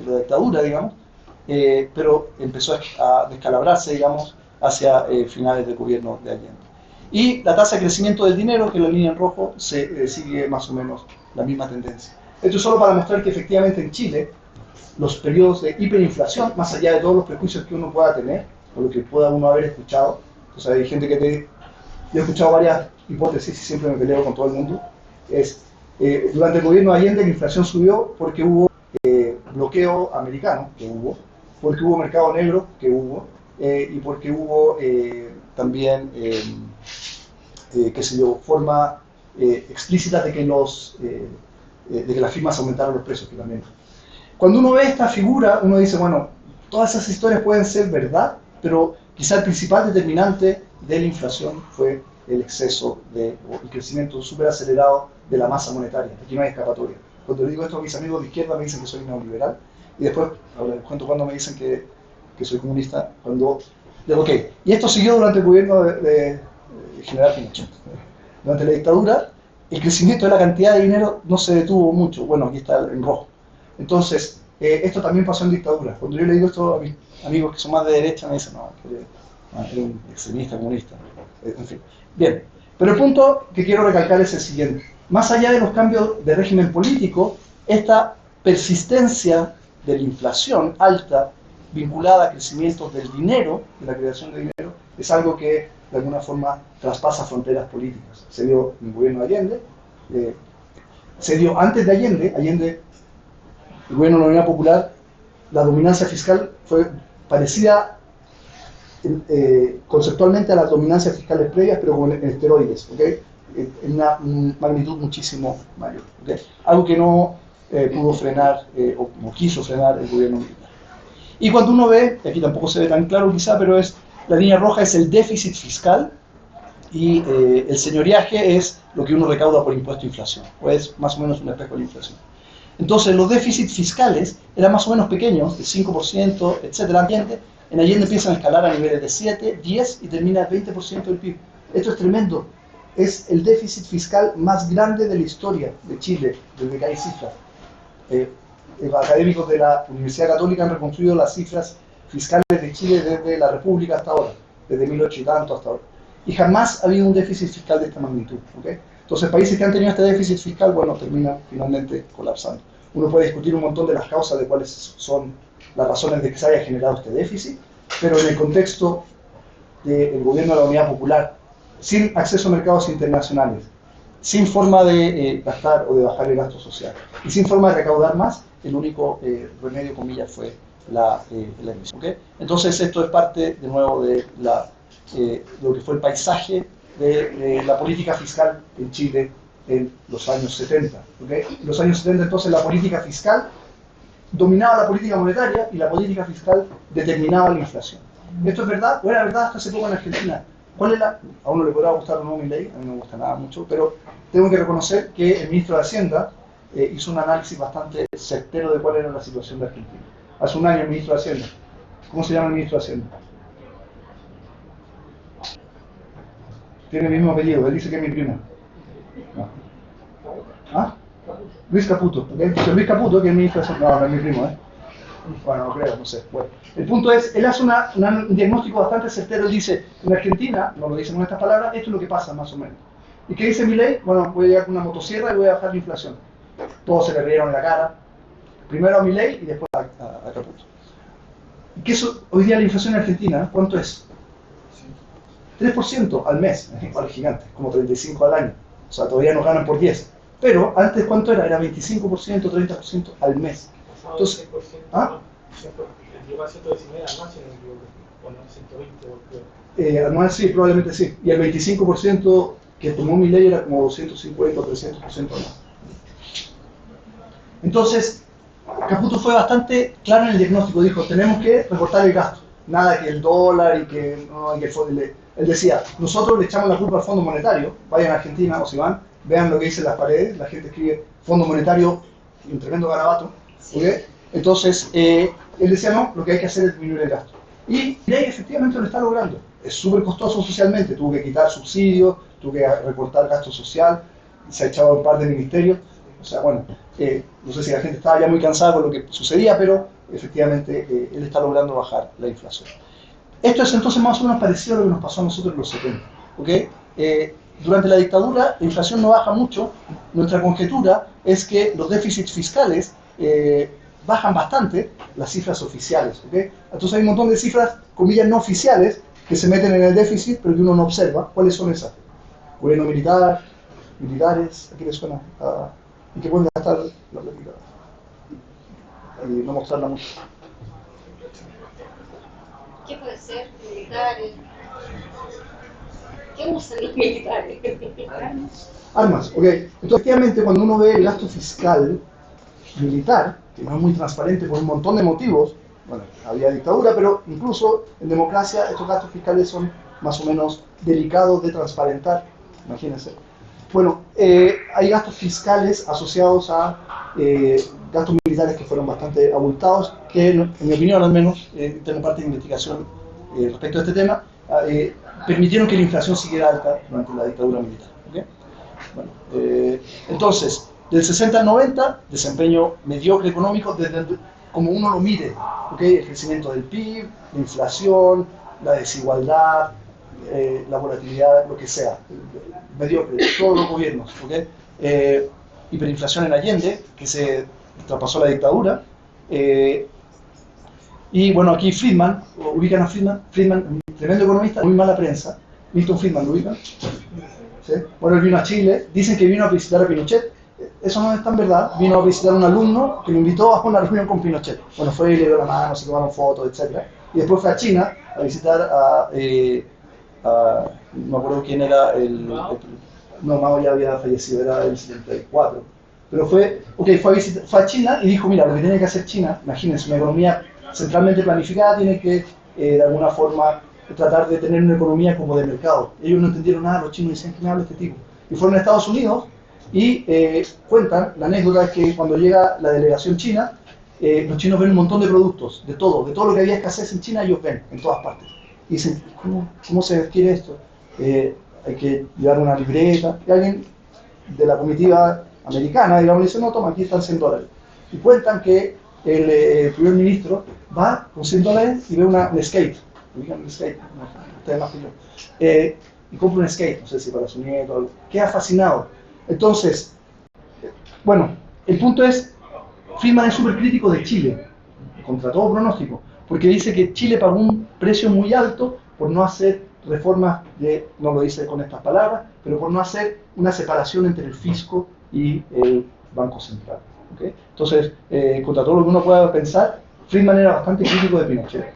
la dictadura, digamos, pero empezó a descalabrarse, digamos, hacia finales del gobierno de Allende. Y la tasa de crecimiento del dinero, que es la línea en rojo, sigue más o menos la misma tendencia. Esto es solo para mostrar que efectivamente en Chile los periodos de hiperinflación, más allá de todos los prejuicios que uno pueda tener, o lo que pueda uno haber escuchado, o sea, hay gente que yo he escuchado varias hipótesis y siempre me peleo con todo el mundo, durante el gobierno de Allende la inflación subió porque hubo bloqueo americano, que hubo, porque hubo mercado negro, que hubo, y porque hubo también, qué sé yo, forma explícita de que las firmas aumentaron los precios, que también. Cuando uno ve esta figura, uno dice, bueno, todas esas historias pueden ser verdad, pero quizá el principal determinante de la inflación fue el exceso el crecimiento súper acelerado de la masa monetaria. Aquí no hay escapatoria. Cuando le digo esto a mis amigos de izquierda me dicen que soy neoliberal, y después, ahora les cuento cuando me dicen que soy comunista, cuando digo, ok, y esto siguió durante el gobierno de General Pinochet. Durante la dictadura, el crecimiento de la cantidad de dinero no se detuvo mucho. Bueno, aquí está en rojo. Entonces, esto también pasó en dictadura. Cuando yo le digo esto a mis amigos que son más de derecha, me dicen, no, eres un extremista, comunista. En fin. Bien, pero el punto que quiero recalcar es el siguiente. Más allá de los cambios de régimen político, esta persistencia de la inflación alta vinculada a crecimiento del dinero, de la creación de dinero, es algo que de alguna forma traspasa fronteras políticas. Se dio en el gobierno de Allende, se dio antes de Allende, el gobierno de la Unidad Popular, la dominancia fiscal fue parecida conceptualmente a las dominancias fiscales previas, pero con esteroides, ¿okay? En una magnitud muchísimo mayor, ¿okay? Algo que no pudo frenar o no quiso frenar el gobierno militar. Y cuando uno ve, aquí tampoco se ve tan claro quizá, pero la línea roja es el déficit fiscal y el señoreaje es lo que uno recauda por impuesto a inflación, o es más o menos un espejo de la inflación. Entonces los déficits fiscales eran más o menos pequeños, de 5%, etcétera. En Allende empiezan a escalar a niveles de 7, 10 y termina el 20% del PIB. Esto es tremendo. Es el déficit fiscal más grande de la historia de Chile, desde que hay cifras. Académicos de la Universidad Católica han reconstruido las cifras fiscales de Chile desde la República hasta ahora, desde 1800 y tanto hasta ahora. Y jamás ha habido un déficit fiscal de esta magnitud, ¿okay? Entonces, países que han tenido este déficit fiscal, bueno, terminan finalmente colapsando. Uno puede discutir un montón de las causas de cuáles son las razones de que se haya generado este déficit, pero en el contexto del gobierno de la Unidad Popular, sin acceso a mercados internacionales, sin forma de gastar o de bajar el gasto social, y sin forma de recaudar más, el único remedio, comillas, fue la emisión. ¿Okay? Entonces, esto es parte, de nuevo, de lo que fue el paisaje de la política fiscal en Chile en los años 70. ¿Okay? En los años 70, entonces, la política fiscal dominaba la política monetaria y la política fiscal determinaba la inflación. ¿Esto es verdad? O era verdad hasta hace poco en Argentina. ¿Cuál es a uno le podrá gustar o no mi ley? A mí no me gusta nada mucho, pero tengo que reconocer que el ministro de Hacienda hizo un análisis bastante certero de cuál era la situación de Argentina. Hace un año el ministro de Hacienda. ¿Cómo se llama el ministro de Hacienda? Tiene el mismo apellido, él dice que es mi primo. No. ¿Ah? Luis Caputo, ¿okay? Luis Caputo, que es el ministro de Hacienda. No, no es mi primo, ¿eh? Bueno, no creo, no sé. Bueno, el punto es, él hace un diagnóstico bastante certero. Él dice, en Argentina, no lo dice con estas palabras, esto es lo que pasa más o menos. ¿Y qué dice Milei? Bueno, voy a llegar con una motosierra y voy a bajar la inflación. Todos se le rieron en la cara. Primero a Milei y después a Caputo. ¿Y qué es hoy día la inflación en Argentina? ¿Cuánto es? 3% al mes. Es igual gigante, como 35 al año. O sea, todavía nos ganan por 10. Pero antes, ¿cuánto era? Era 25%, 30% al mes. Entonces, ¿ah? Anual sí, probablemente sí. Y el 25% que tomó mi ley era como 250 o 300% más. Entonces, Caputo fue bastante claro en el diagnóstico. Dijo, tenemos que recortar el gasto. Nada que el dólar y que... No, él decía, nosotros le echamos la culpa al Fondo Monetario. Vayan a Argentina o si van, vean lo que dicen las paredes. La gente escribe Fondo Monetario y un tremendo garabato. ¿Okay? Entonces, él decía, no, lo que hay que hacer es disminuir el gasto. Y Milei efectivamente lo está logrando. Es súper costoso socialmente, tuvo que quitar subsidios, tuvo que recortar gasto social, se ha echado un par de ministerios. O sea, bueno, no sé si la gente estaba ya muy cansada con lo que sucedía, pero efectivamente él está logrando bajar la inflación. Esto es entonces más o menos parecido a lo que nos pasó a nosotros en los 70. ¿Okay? Durante la dictadura la inflación no baja mucho. Nuestra conjetura es que los déficits fiscales bajan bastante las cifras oficiales. ¿Okay? Entonces hay un montón de cifras, comillas, no oficiales que se meten en el déficit, pero que uno no observa. ¿Cuáles son esas? Gobierno militar, militares, ¿a qué les suena? ¿Y qué pueden gastar la política? Y no mostrarla mucho. ¿Qué puede ser? Militares. ¿Qué usan los militares? Armas, ok. Entonces, efectivamente, cuando uno ve el gasto fiscal militar, que no es muy transparente por un montón de motivos, bueno, había dictadura, pero incluso en democracia estos gastos fiscales son más o menos delicados de transparentar, imagínense. Bueno, hay gastos fiscales asociados a gastos militares que fueron bastante abultados, que en mi opinión al menos, tengo parte de investigación respecto a este tema, permitieron que la inflación siguiera alta durante la dictadura militar. ¿Okay? Bueno, entonces, del 60 al 90, desempeño mediocre económico desde como uno lo mire, ¿okay? El crecimiento del PIB, la inflación, la desigualdad, la volatilidad, lo que sea, mediocre, todos los gobiernos, ¿okay? Hiperinflación en Allende, que se traspasó la dictadura, y Y bueno, aquí Friedman, ubican a Friedman, un tremendo economista, muy mala prensa. Milton Friedman, ¿lo ubican? ¿Sí? Bueno, él vino a Chile, dicen que vino a visitar a Pinochet. Eso no es tan verdad. Vino a visitar a un alumno que lo invitó a una reunión con Pinochet. Bueno, fue y le dio la mano, se tomaron fotos, etc. Y después fue a China a visitar a no me acuerdo quién era no, Mao ya había fallecido, era el 74. Pero fue a China y dijo, mira, lo que tiene que hacer China, imagínense, una economía centralmente planificada, tiene que de alguna forma tratar de tener una economía como de mercado. Ellos no entendieron nada, los chinos decían, ¿quién habla este tipo? Y fueron a Estados Unidos y cuentan, la anécdota es que cuando llega la delegación china, los chinos ven un montón de productos, de todo lo que había escasez en China, ellos ven, en todas partes. Y dicen, ¿cómo se adquiere esto? Hay que llevar una libreta. Y alguien de la comitiva americana, digamos, le dice, no, toma, aquí están $100. Y cuentan que el primer ministro va con $100 y ve un skate. ¿Ubican un skate? No, ustedes más que yo. Y compra un skate, no sé si para su nieto o algo. Queda fascinado. Entonces, bueno, el punto es, Friedman es súper crítico de Chile, contra todo pronóstico, porque dice que Chile pagó un precio muy alto por no hacer reformas, no lo dice con estas palabras, pero por no hacer una separación entre el fisco y el Banco Central. ¿Okay? Entonces, contra todo lo que uno pueda pensar, Friedman era bastante crítico de Pinochet.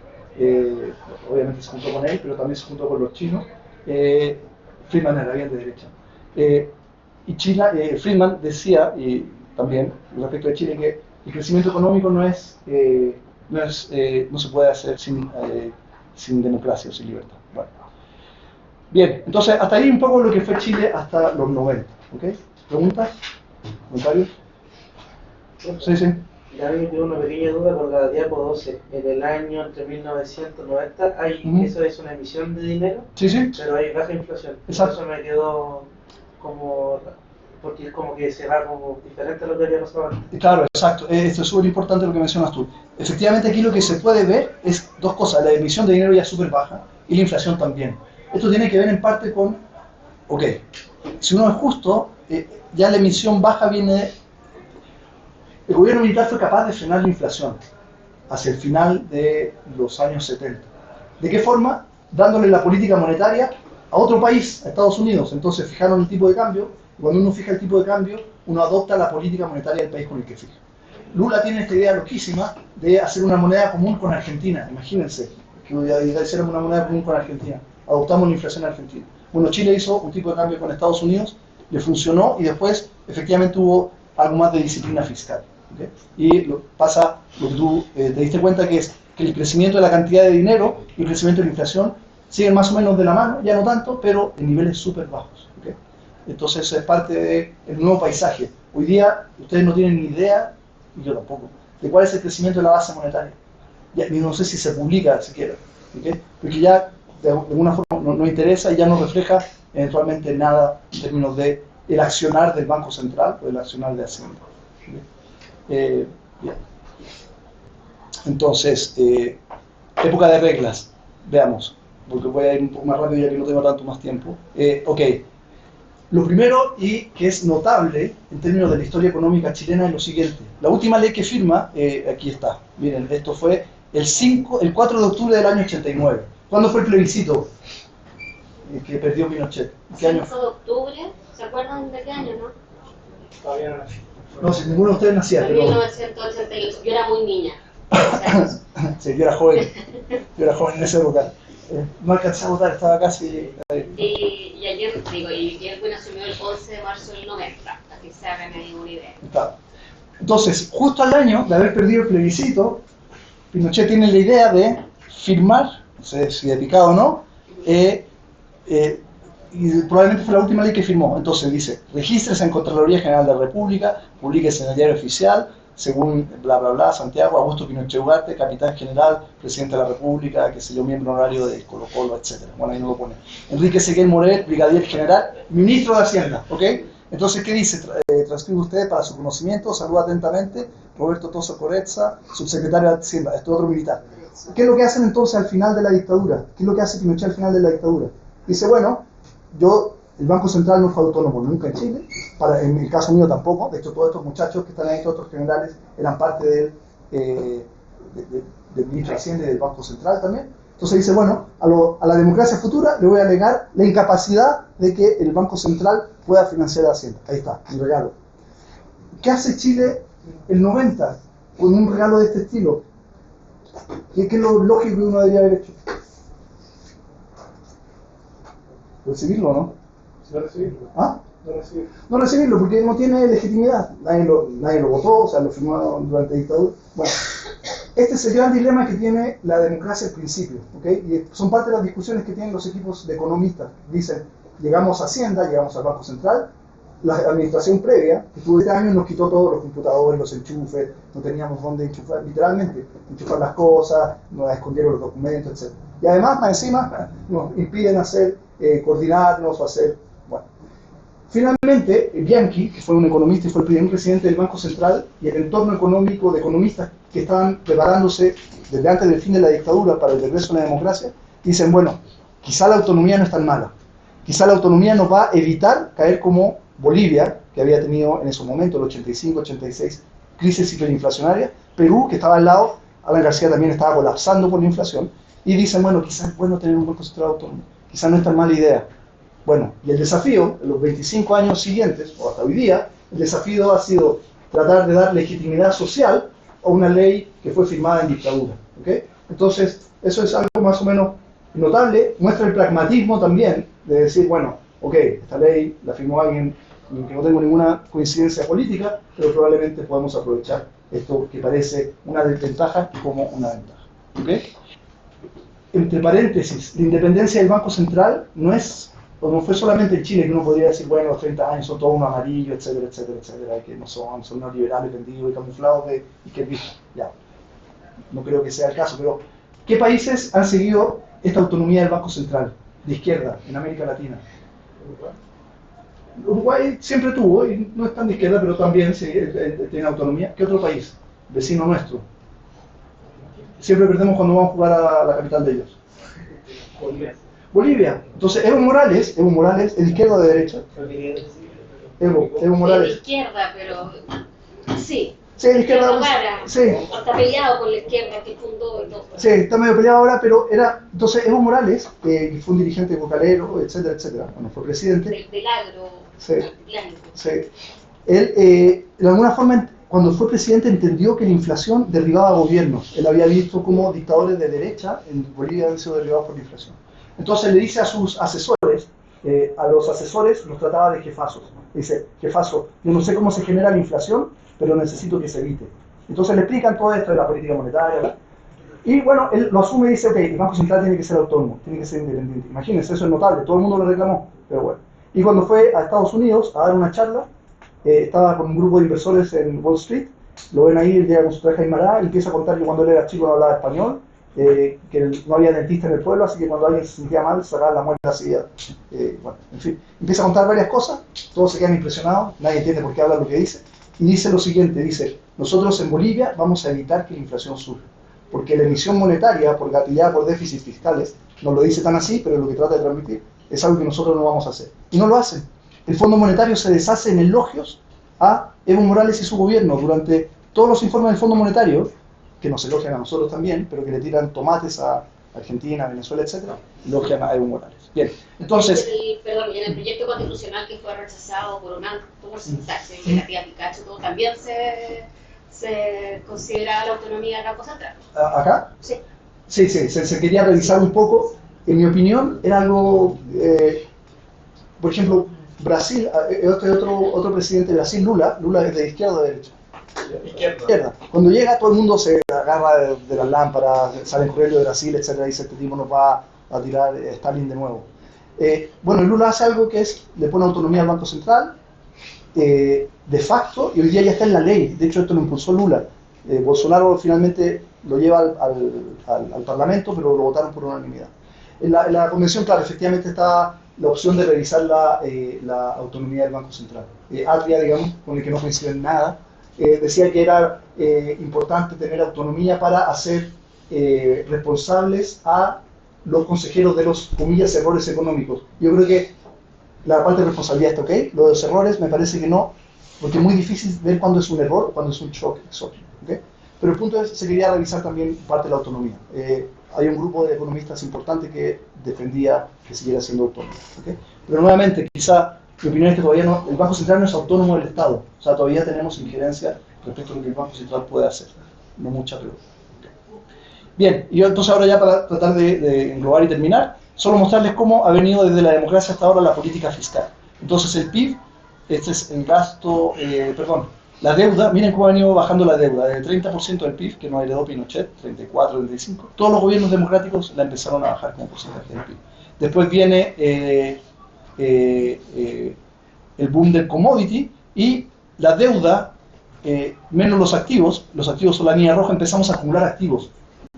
Obviamente se juntó con él, pero también se juntó con los chinos. Friedman era bien de derecha. Y Friedman decía, y también respecto de Chile, que el crecimiento económico no se puede hacer sin democracia o sin libertad. Bueno. Bien, entonces hasta ahí un poco lo que fue Chile hasta los 90. ¿Okay? ¿Preguntas? ¿Comentarios? Sí, sí. Ya me quedó una pequeña duda con la diapo 12. En el año entre 1990, eso es una emisión de dinero, sí, sí. Pero hay baja inflación. Exacto. Eso me quedó como, porque es como que se va como diferente a lo que había pasado antes. Claro, exacto. Esto es súper importante lo que mencionas tú. Efectivamente aquí lo que se puede ver es dos cosas. La emisión de dinero ya es súper baja y la inflación también. Esto tiene que ver en parte con, si uno es justo, ya la emisión baja viene. El gobierno militar fue capaz de frenar la inflación hacia el final de los años 70. ¿De qué forma? Dándole la política monetaria a otro país, a Estados Unidos. Entonces fijaron el tipo de cambio, y cuando uno fija el tipo de cambio, uno adopta la política monetaria del país con el que fija. Lula tiene esta idea loquísima de hacer una moneda común con Argentina. Imagínense, que hiciéramos una moneda común con Argentina. Adoptamos la inflación argentina. Bueno, Chile hizo un tipo de cambio con Estados Unidos, le funcionó y después efectivamente hubo algo más de disciplina fiscal. ¿Okay? Y pasa lo que tú te diste cuenta, que es que el crecimiento de la cantidad de dinero y el crecimiento de la inflación siguen más o menos de la mano, ya no tanto, pero en niveles súper bajos. ¿Okay? Entonces es parte del nuevo paisaje. Hoy día ustedes no tienen ni idea, y yo tampoco, de cuál es el crecimiento de la base monetaria. Ya, ni no sé si se publica siquiera, ¿okay? Porque ya de alguna forma no interesa y ya no refleja eventualmente nada en términos de el accionar del Banco Central o el accionar de Hacienda. ¿Okay? Bien. Entonces, época de reglas, veamos, porque voy a ir un poco más rápido ya que no tengo tanto más tiempo. Lo primero, y que es notable en términos de la historia económica chilena, es lo siguiente. La última ley que firma, aquí está, miren, esto fue el 4 de octubre del año 89. ¿Cuándo fue el plebiscito que perdió Pinochet? ¿Qué año fue? 5 de octubre, ¿se acuerdan de qué año, no? Todavía no nací. No, si ninguno de ustedes nacía, En pero... 1988, yo era muy niña. Sí, yo era joven en esa época. No alcancé a votar, estaba casi... Y ayer, y Edwin asumió el 11 de marzo del 90, así se hagan ahí una idea. Está. Entonces, justo al año de haber perdido el plebiscito, Pinochet tiene la idea de firmar, no sé si de picado o no, y probablemente fue la última ley que firmó. Entonces dice, regístrese en Contraloría General de la República, publíquese en el diario oficial, según bla bla bla, Santiago Augusto Pinochet Ugarte, capitán general, presidente de la República, que se dio miembro honorario de Colo Colo, etc. Bueno, ahí no lo pone. Enrique Ezequiel Morel, brigadier general, ministro de Hacienda, ¿ok? Entonces, ¿qué dice? Transcribe usted para su conocimiento, saluda atentamente, Roberto Toso Corezza, subsecretario de Hacienda, esto es otro militar. ¿Qué es lo que hacen entonces al final de la dictadura? ¿Qué es lo que hace Pinochet al final de la dictadura? Dice, bueno, el Banco Central no fue autónomo nunca en Chile, en el caso mío tampoco, de hecho todos estos muchachos que están ahí, todos estos generales, eran parte del ministro de Hacienda y del Banco Central también. Entonces dice, bueno, a la democracia futura le voy a alegar la incapacidad de que el Banco Central pueda financiar a Hacienda. Ahí está, mi regalo. ¿Qué hace Chile el 90 con un regalo de este estilo? ¿Qué es lo lógico que uno debería haber hecho? ¿Recibirlo o no? No recibirlo. ¿Ah? No recibirlo. No recibirlo porque no tiene legitimidad. Nadie lo votó, o sea, lo firmó durante la dictadura. Bueno, este es el gran dilema que tiene la democracia al principio, ¿ok? Y son parte de las discusiones que tienen los equipos de economistas. Dicen, llegamos a Hacienda, llegamos al Banco Central, la administración previa, que tuvo 7 años, nos quitó todos los computadores, los enchufes, no teníamos dónde enchufar, literalmente, enchufar las cosas, nos escondieron los documentos, etc. Y además, más encima, nos impiden coordinarnos o hacer, bueno. Finalmente, Bianchi, que fue un economista y fue el primer presidente del Banco Central, y el entorno económico de economistas que estaban preparándose desde antes del fin de la dictadura para el regreso a la democracia, dicen, bueno, quizá la autonomía no es tan mala, quizá la autonomía nos va a evitar caer como Bolivia, que había tenido en ese momento, el 85-86, crisis hiperinflacionaria, Perú, que estaba al lado, Alan García también estaba colapsando por la inflación, y dicen, bueno, quizás es bueno tener un Banco Central autónomo, quizás no es tan mala idea. Bueno, y el desafío, en los 25 años siguientes, o hasta hoy día, el desafío ha sido tratar de dar legitimidad social a una ley que fue firmada en dictadura, ¿ok? Entonces, eso es algo más o menos notable, muestra el pragmatismo también, de decir, bueno, ok, esta ley la firmó alguien que no tengo ninguna coincidencia política, pero probablemente podemos aprovechar esto que parece una desventaja como una ventaja, ¿ok? Entre paréntesis, la independencia del Banco Central no fue solamente en Chile, que uno podría decir, bueno, los 30 años son todos unos amarillos, etcétera, etcétera, etcétera, que no son unos liberales vendidos y camuflados de izquierdistas. Ya, no creo que sea el caso, pero ¿qué países han seguido esta autonomía del Banco Central de izquierda en América Latina? Uruguay siempre tuvo, y no es tan de izquierda, pero también tiene autonomía. ¿Qué otro país? Vecino nuestro. Siempre perdemos cuando vamos a jugar a la capital de ellos. Bolivia. Entonces, Evo Morales, ¿es de izquierda o de derecha? Evo Morales. Es de izquierda, pero sí. Sí, de izquierda. Sí. Está peleado con la izquierda que fundó y todo. Sí, está medio peleado ahora, pero entonces Evo Morales, que fue un dirigente vocalero, etcétera, etcétera, bueno, fue presidente. Del agro. Sí. Sí. Él, de alguna forma, cuando fue presidente, entendió que la inflación derribaba gobiernos. Él había visto cómo dictadores de derecha en Bolivia habían sido derribados por la inflación. Entonces le dice a sus asesores, a los asesores los trataba de jefazos. Dice, jefazo, yo no sé cómo se genera la inflación, pero necesito que se evite. Entonces le explican todo esto de la política monetaria, ¿verdad? Y bueno, él lo asume y dice, ok, el Banco Central tiene que ser autónomo, tiene que ser independiente. Imagínense, eso es notable, todo el mundo lo reclamó, pero bueno. Y cuando fue a Estados Unidos a dar una charla, estaba con un grupo de inversores en Wall Street, lo ven ahí, llega con su traje Aymara, y empieza a contar que cuando él era chico no hablaba español, que no había dentista en el pueblo, así que cuando alguien se sentía mal, sacaba la muela así. Bueno, en fin, empieza a contar varias cosas, todos se quedan impresionados, nadie entiende por qué habla lo que dice, y dice lo siguiente, dice, nosotros en Bolivia vamos a evitar que la inflación surja, porque la emisión monetaria, gatillada por déficits fiscales, no lo dice tan así, pero lo que trata de transmitir es algo que nosotros no vamos a hacer. Y no lo hacen. El Fondo Monetario se deshace en elogios a Evo Morales y su gobierno durante todos los informes del Fondo Monetario, que nos elogian a nosotros también, pero que le tiran tomates a Argentina, Venezuela, etcétera, elogian a Evo Morales. Bien, entonces... Perdón, y en el proyecto constitucional que fue rechazado por un alto porcentaje de la tía Pikachu, todo, también se considera la autonomía del Banco Central. ¿Acá? Sí. Sí, se quería revisar un poco. En mi opinión, era algo... por ejemplo, Brasil, otro presidente de Brasil, Lula es de izquierda o de derecha. Izquierda. Cuando llega, todo el mundo se agarra de las lámparas, salen corriendo de Brasil, etcétera, y dice, este tipo nos va a tirar Stalin de nuevo. Bueno, Lula hace algo que es, le pone autonomía al Banco Central, de facto, y hoy día ya está en la ley. De hecho, esto lo impulsó Lula. Bolsonaro finalmente lo lleva al Parlamento, pero lo votaron por unanimidad. En la convención, claro, efectivamente está la opción de revisar la autonomía del Banco Central. Atria, digamos, con el que no coincide en nada, decía que era importante tener autonomía para hacer responsables a los consejeros de los, comillas, errores económicos. Yo creo que la parte de responsabilidad está ok, lo de los errores me parece que no, porque es muy difícil ver cuándo es un error o cuándo es un shock exógeno. ¿Okay? Pero el punto es, se quería revisar también parte de la autonomía. Hay un grupo de economistas importante que defendía que siguiera siendo autónomo. ¿Okay? Pero nuevamente, quizá mi opinión es que todavía no, el Banco Central no es autónomo del Estado. O sea, todavía tenemos injerencia respecto a lo que el Banco Central puede hacer. No mucha, pero... Bien, y yo entonces ahora ya para tratar de englobar y terminar, solo mostrarles cómo ha venido desde la democracia hasta ahora la política fiscal. Entonces el PIB, este es el gasto, la deuda, miren cómo ha venido bajando la deuda, del 30% del PIB, que nos heredó Pinochet, 34, 35, todos los gobiernos democráticos la empezaron a bajar como porcentaje del PIB. Después viene el boom del commodity y la deuda, menos los activos son la línea roja, empezamos a acumular activos.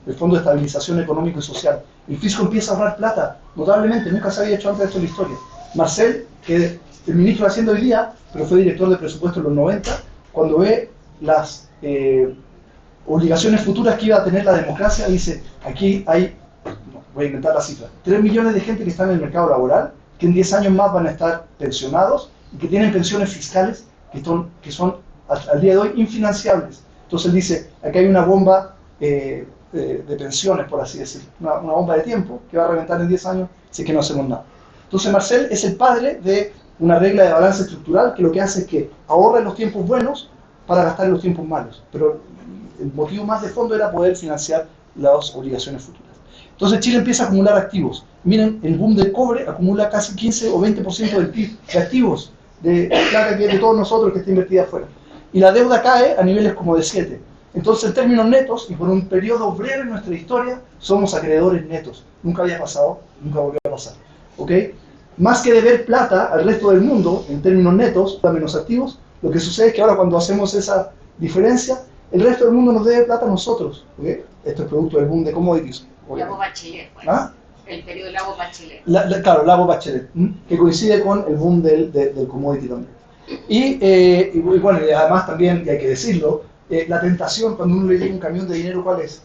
El Fondo de Estabilización Económico y Social. El fisco empieza a ahorrar plata, notablemente, nunca se había hecho antes esto en la historia. Marcel, que es el ministro de Hacienda hoy día, pero fue director de presupuesto en los 90, cuando ve las obligaciones futuras que iba a tener la democracia, dice, aquí hay, voy a inventar la cifra, 3 millones de gente que están en el mercado laboral, que en 10 años más van a estar pensionados, y que tienen pensiones fiscales que son al día de hoy infinanciables. Entonces él dice, aquí hay una bomba de pensiones, por así decirlo, una bomba de tiempo que va a reventar en 10 años si es que no hacemos nada. Entonces Marcel es el padre de una regla de balance estructural que lo que hace es que ahorra en los tiempos buenos para gastar en los tiempos malos, pero el motivo más de fondo era poder financiar las obligaciones futuras. Entonces Chile empieza a acumular activos. Miren, el boom del cobre acumula casi 15 o 20% del PIB de activos, de plata que de todos nosotros que está invertida afuera. Y la deuda cae a niveles como de 7. Entonces, en términos netos, y por un periodo breve en nuestra historia, somos acreedores netos. Nunca había pasado, nunca volvió a pasar. ¿Ok? Más que deber plata al resto del mundo, en términos netos, a menos activos, lo que sucede es que ahora cuando hacemos esa diferencia, el resto del mundo nos debe plata a nosotros. ¿Ok? Esto es producto del boom de commodities. Lago Bachelet, bueno. ¿Ah? El periodo de Lago Bachelet. Claro, Lago Bachelet, que coincide con el boom del commodity también. Y bueno, y además también, y hay que decirlo, la tentación cuando uno le llega un camión de dinero, ¿cuál es?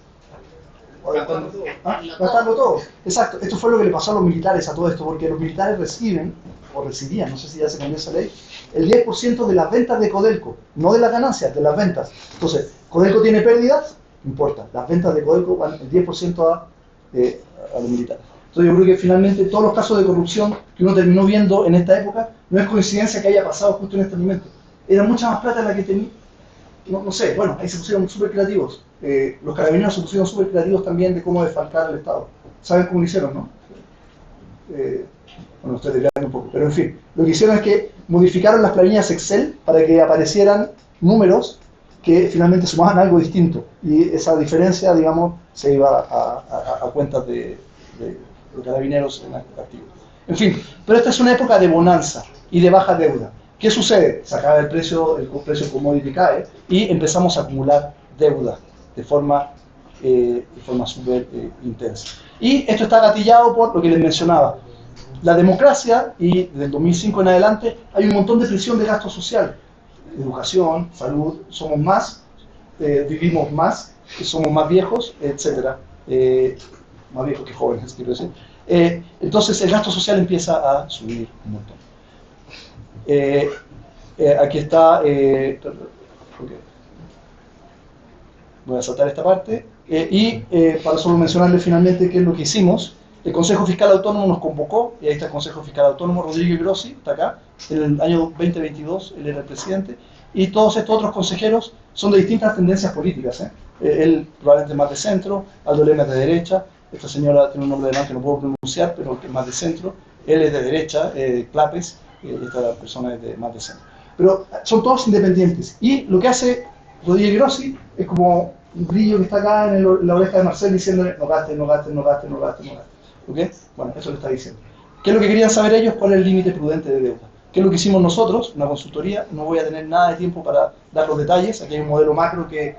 Gastarlo todo. Exacto, esto fue lo que le pasó a los militares a todo esto, porque los militares reciben, o recibían, no sé si ya se cambió esa ley, el 10% de las ventas de Codelco, no de las ganancias, de las ventas. Entonces, Codelco tiene pérdidas, no importa, las ventas de Codelco van el 10% a los militares. Entonces yo creo que finalmente todos los casos de corrupción que uno terminó viendo en esta época, no es coincidencia que haya pasado justo en este momento. Era mucha más plata la que tenía. No sé, bueno, ahí se pusieron súper creativos. Los carabineros se pusieron súper creativos también de cómo desfalcar al Estado. ¿Saben cómo lo hicieron, no? Bueno, ustedes dirán un poco, pero en fin. Lo que hicieron es que modificaron las planillas Excel para que aparecieran números que finalmente sumaban algo distinto. Y esa diferencia, digamos, se iba a cuentas de los carabineros en activo. En fin, pero esta es una época de bonanza y de baja deuda. ¿Qué sucede? Se acaba el precio del commodity cae y empezamos a acumular deuda de forma súper intensa. Y esto está gatillado por lo que les mencionaba. La democracia, y del 2005 en adelante, hay un montón de presión de gasto social. Educación, salud, somos más, vivimos más, somos más viejos, etc. Más viejos que jóvenes, quiero decir. Entonces el gasto social empieza a subir un montón. Aquí está, okay. Voy a saltar esta parte, para solo mencionarles finalmente qué es lo que hicimos. El Consejo Fiscal Autónomo nos convocó, y ahí está el Consejo Fiscal Autónomo, Rodrigo Grossi, está acá, en el año 2022, él era el presidente, y todos estos otros consejeros son de distintas tendencias políticas. Él probablemente más de centro, Aldo Lema es de derecha, esta señora tiene un nombre de más que no puedo pronunciar, pero que es más de centro, él es de derecha, Clapes, esta persona es más de centro. Pero son todos independientes, y lo que hace Rodríguez Grossi es como un brillo que está acá en la oreja de Marcel diciéndole no gaste, no gaste, no gaste, no gaste, no gaste. ¿Okay? Bueno, eso le está diciendo. ¿Qué es lo que querían saber ellos? ¿Cuál es el límite prudente de deuda? ¿Qué es lo que hicimos nosotros? Una consultoría, no voy a tener nada de tiempo para dar los detalles, aquí hay un modelo macro que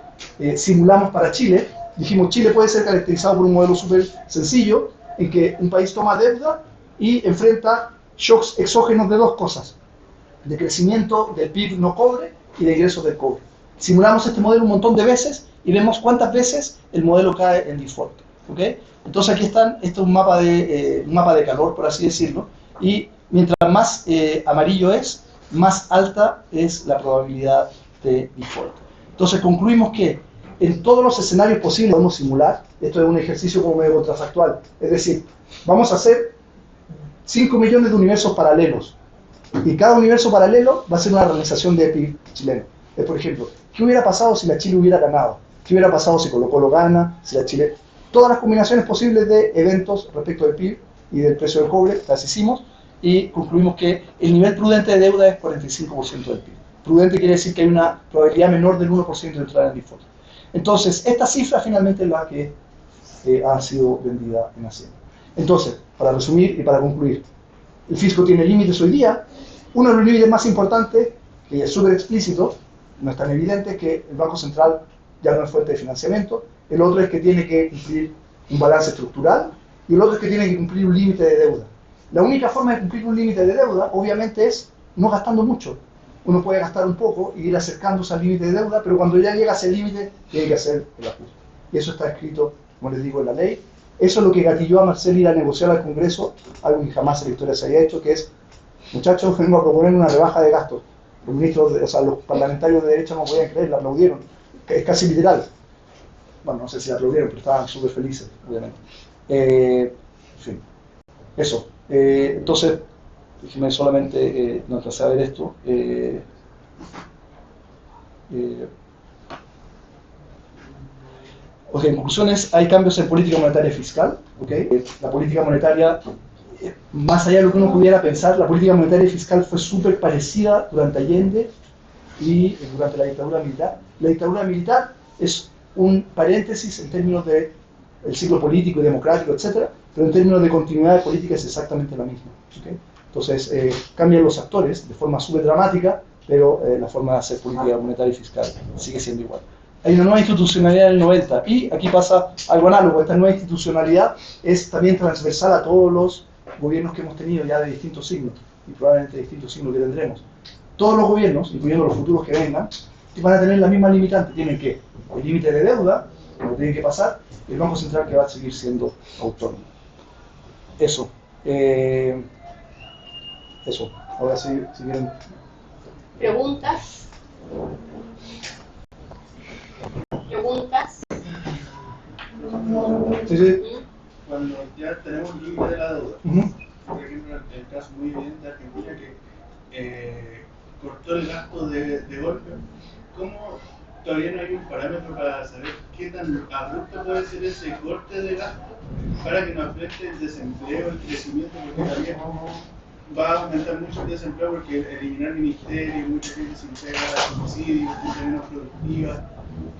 simulamos para Chile. Dijimos, Chile puede ser caracterizado por un modelo súper sencillo, en que un país toma deuda y enfrenta shocks exógenos de dos cosas, de crecimiento del PIB no cobre y de ingresos del cobre. Simulamos este modelo un montón de veces y vemos cuántas veces el modelo cae en default. ¿Okay? Entonces aquí están, esto es un mapa de calor, por así decirlo, y mientras más amarillo es, más alta es la probabilidad de default. Entonces concluimos que en todos los escenarios posibles podemos simular. Esto es un ejercicio como medio contrafactual. Es decir, vamos a hacer 5 millones de universos paralelos. Y cada universo paralelo va a ser una realización de PIB chileno. Por ejemplo, ¿qué hubiera pasado si la Chile hubiera ganado? ¿Qué hubiera pasado si Colo Colo gana? Si la Chile... Todas las combinaciones posibles de eventos respecto del PIB y del precio del cobre las hicimos y concluimos que el nivel prudente de deuda es 45% del PIB. Prudente quiere decir que hay una probabilidad menor del 1% de entrar en default. Entonces, esta cifra finalmente es la que ha sido vendida en Hacienda. Entonces, para resumir y para concluir, el fisco tiene límites hoy día. Uno de los límites más importantes, que es súper explícito, no es tan evidente, que el Banco Central ya no es fuente de financiamiento. El otro es que tiene que cumplir un balance estructural y el otro es que tiene que cumplir un límite de deuda. La única forma de cumplir un límite de deuda, obviamente, es no gastando mucho. Uno puede gastar un poco y ir acercándose al límite de deuda, pero cuando ya llega a ese límite, tiene que hacer el ajuste. Y eso está escrito, como les digo, en la ley. Eso es lo que gatilló a Marcel ir a negociar al Congreso, algo que jamás en la historia se había hecho, que es, muchachos, vengo a proponer una rebaja de gastos. Los ministros, los parlamentarios de derecha no podían creer, la aplaudieron. Es casi literal. Bueno, no sé si la aplaudieron, pero estaban súper felices, obviamente. En fin, eso. Entonces, déjeme solamente, no alcancé a ver esto. Ok, en conclusiones, hay cambios en política monetaria y fiscal. Okay. La política monetaria, más allá de lo que uno pudiera pensar, la política monetaria y fiscal fue súper parecida durante Allende y durante la dictadura militar. La dictadura militar es un paréntesis en términos del ciclo político y democrático, etc., pero en términos de continuidad de política es exactamente la misma. ¿Okay? Entonces, cambian los actores de forma súper dramática, pero la forma de hacer política monetaria y fiscal sigue siendo igual. Hay una nueva institucionalidad en el 90 y aquí pasa algo análogo. Esta nueva institucionalidad es también transversal a todos los gobiernos que hemos tenido ya de distintos signos y probablemente de distintos signos que tendremos. Todos los gobiernos, incluyendo los futuros que vengan, van a tener la misma limitante. Tienen que el límite de deuda, lo tienen que pasar, y el Banco Central que va a seguir siendo autónomo. Eso. Eso. Ahora sí, si quieren. ¿Preguntas? ¿Preguntas? Sí, sí. Cuando ya tenemos un límite de la deuda, por ejemplo, el caso muy evidente de Argentina que cortó el gasto de golpe, ¿cómo todavía no hay un parámetro para saber qué tan abrupto puede ser ese corte de gasto para que no afecte el desempleo, el crecimiento? Porque también va a aumentar mucho el desempleo porque eliminar ministerios, mucha gente sin pega, subsidios, gente menos productiva.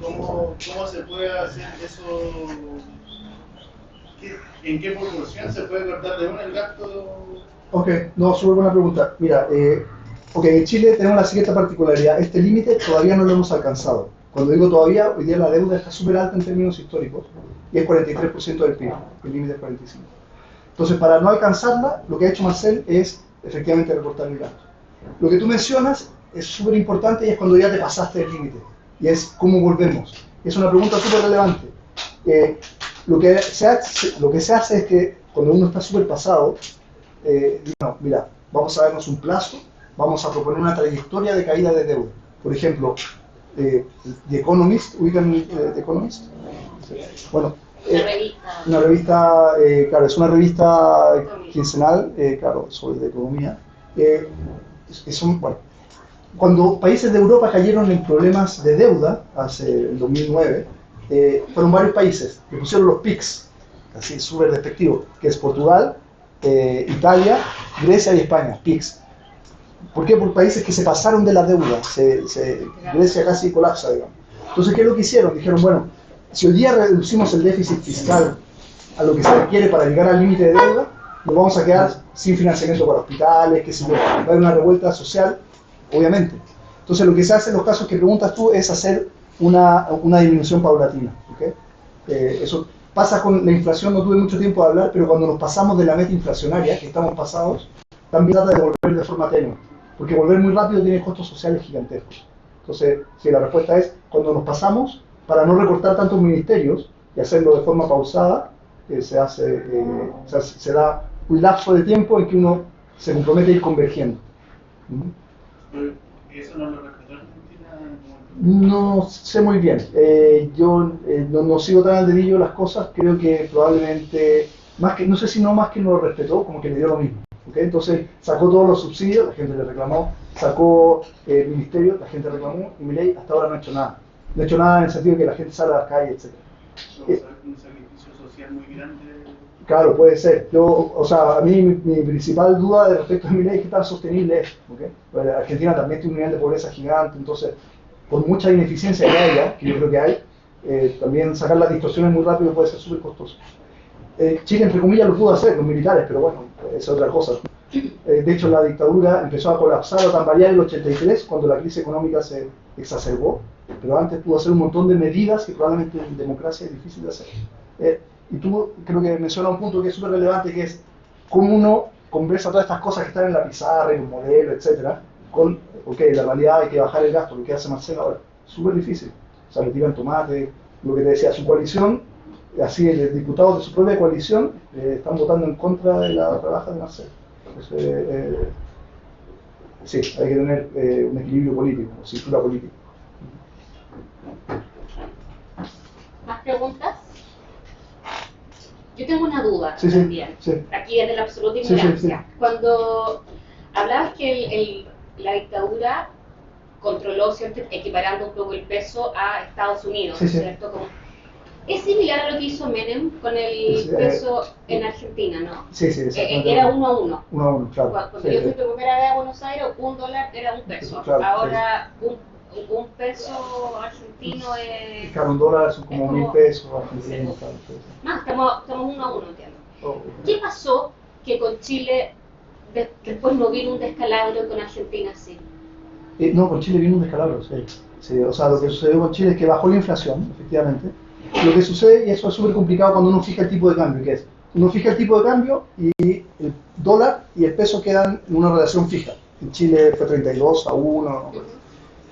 ¿Cómo se puede hacer eso? ¿En qué proporción se puede cortar de uno el gasto? Ok, no, súper buena pregunta. Mira, en Chile tenemos la siguiente particularidad. Este límite todavía no lo hemos alcanzado. Cuando digo todavía, hoy día la deuda está súper alta en términos históricos y es 43% del PIB, el límite es 45%. Entonces, para no alcanzarla, lo que ha hecho Marcel es efectivamente recortar el gasto. Lo que tú mencionas es súper importante y es cuando ya te pasaste el límite. Y es cómo volvemos. Es una pregunta súper relevante. Lo que se hace es que cuando uno está súper pasado, no, mira, vamos a darnos un plazo, vamos a proponer una trayectoria de caída de deuda. Por ejemplo, The Economist, ¿ubican The Economist? Bueno, una revista, claro, es una revista quincenal, claro, sobre economía. Bueno, cuando países de Europa cayeron en problemas de deuda, hace el 2009, fueron varios países, le pusieron los PICs, así súper despectivo, que es Portugal, Italia, Grecia y España, PICs. ¿Por qué? Por países que se pasaron de la deuda, Grecia casi colapsa, digamos. Entonces, ¿qué es lo que hicieron? Dijeron, bueno, si hoy día reducimos el déficit fiscal a lo que se requiere para llegar al límite de deuda, nos vamos a quedar sin financiamiento para hospitales, que va a haber una revuelta social, obviamente. Entonces, lo que se hace en los casos que preguntas tú es hacer una disminución paulatina. ¿Okay? Eso pasa con la inflación, no tuve mucho tiempo de hablar, pero cuando nos pasamos de la meta inflacionaria, que estamos pasados, también trata de volver de forma tenue, porque volver muy rápido tiene costos sociales gigantescos. Entonces, si la respuesta es, cuando nos pasamos, para no recortar tantos ministerios y hacerlo de forma pausada, se da un lapso de tiempo en que uno se compromete a ir convergiendo. Eso no lo respetó Argentina No sé muy bien. Yo no sigo tan al dedillo las cosas. Creo que probablemente, más que, no sé si no más que no lo respetó, como que le dio lo mismo. ¿Okay? Entonces sacó todos los subsidios, la gente le reclamó, sacó el ministerio, la gente reclamó, y Milei hasta ahora no ha hecho nada. No ha hecho nada en el sentido de que la gente sale a las calles, etc. Un sacrificio social muy grande. Claro, puede ser. O sea, a mí mi principal duda de respecto a Milei es qué tan sostenible es. ¿Okay? Pues Argentina también tiene un nivel de pobreza gigante, entonces, por mucha ineficiencia que haya, que yo creo que hay, también sacar las distorsiones muy rápido puede ser súper costoso. Chile, entre comillas, lo pudo hacer, los militares, pero bueno, es otra cosa. De hecho, la dictadura empezó a colapsar o tambalear en el 83, cuando la crisis económica se exacerbó, pero antes pudo hacer un montón de medidas que probablemente en democracia es difícil de hacer. Y tú creo que menciona un punto que es súper relevante, que es cómo uno conversa todas estas cosas que están en la pizarra, en un modelo, etcétera, con, ok, la realidad hay que bajar el gasto, lo que hace Marcelo ahora, súper difícil. O sea, le tiran tomate, lo que te decía, su coalición, así los diputados de su propia coalición están votando en contra de la rebaja de Marcelo. Entonces, sí, hay que tener un equilibrio político, cintura política. ¿Más preguntas? Yo tengo una duda Sí, también, sí. aquí en el absoluta Sí, ignorancia. sí. Cuando hablabas que la dictadura controló, ¿cierto?, equiparando un poco el peso a Estados Unidos, Sí, sí. ¿cierto? Es similar a lo que hizo Menem con el peso en Argentina, ¿no? Sí, sí, exactamente. Era 1 a 1. 1 a 1, claro. Cuando Sí, yo fui por primera vez a Buenos Aires, $1 era un peso. Claro, Ahora un peso argentino es... Claro, $1 son como 1.000 pesos argentinos. Claro, sí. Más, estamos 1 a 1, entiendo. Oh. ¿Qué pasó que con Chile después no vino un descalabro y con Argentina sí? No, con Chile vino un descalabro, sí. Sí, o sea, lo que sucedió con Chile es que bajó la inflación, efectivamente. Lo que sucede, y eso es súper complicado cuando uno fija el tipo de cambio, que es, uno fija el tipo de cambio y el dólar y el peso quedan en una relación fija. En Chile fue 32 a 1. ¿No?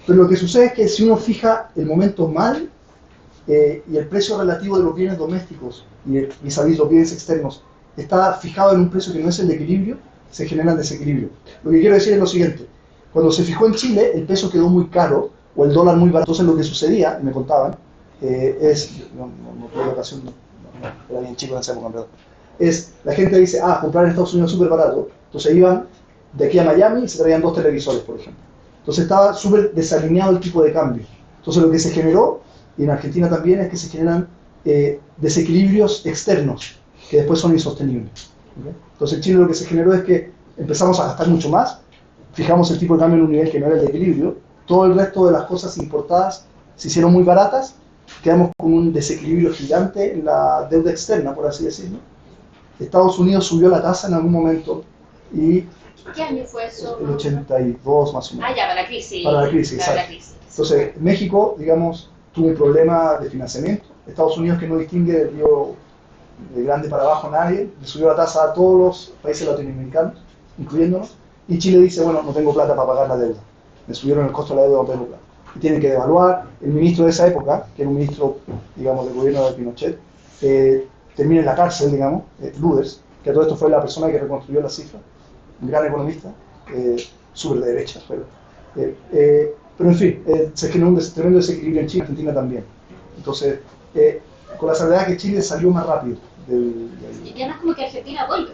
Pero lo que sucede es que si uno fija el momento mal y el precio relativo de los bienes domésticos y vis-a-vis los bienes externos está fijado en un precio que no es el de equilibrio, se genera el desequilibrio. Lo que quiero decir es lo siguiente. Cuando se fijó en Chile, el peso quedó muy caro o el dólar muy barato. Entonces lo que sucedía, y me contaban, no tuve ocasión, era bien chico en esa época, perdón, es, la gente dice, comprar en Estados Unidos es súper barato, entonces iban de aquí a Miami y se traían 2 televisores, por ejemplo. Entonces estaba súper desalineado el tipo de cambio. Entonces lo que se generó, y en Argentina también, es que se generan desequilibrios externos, que después son insostenibles. ¿Okay? Entonces en Chile lo que se generó es que empezamos a gastar mucho más, fijamos el tipo de cambio en un nivel que no era el de equilibrio, todo el resto de las cosas importadas se hicieron muy baratas, quedamos con un desequilibrio gigante en la deuda externa, por así decirlo. Estados Unidos subió la tasa en algún momento y... ¿Qué año fue eso? El 82 más o menos. Ya, para la crisis. Para la crisis, para exacto. la crisis. Entonces, México, digamos, tuvo un problema de financiamiento. Estados Unidos, que no distingue del río de grande para abajo a nadie, le subió la tasa a todos los países latinoamericanos, incluyéndonos, y Chile dice, bueno, no tengo plata para pagar la deuda. Me subieron el costo de la deuda, no tengo plata. Y tienen que devaluar. El ministro de esa época, que era un ministro, digamos, del gobierno de Pinochet, termina en la cárcel, digamos, Luders, que a todo esto fue la persona que reconstruyó la cifra, un gran economista, súper de derecha, pero en fin, se generó un tremendo desequilibrio en Chile y Argentina también. Entonces, con la salvedad que Chile salió más rápido Y además como que Argentina vuelve.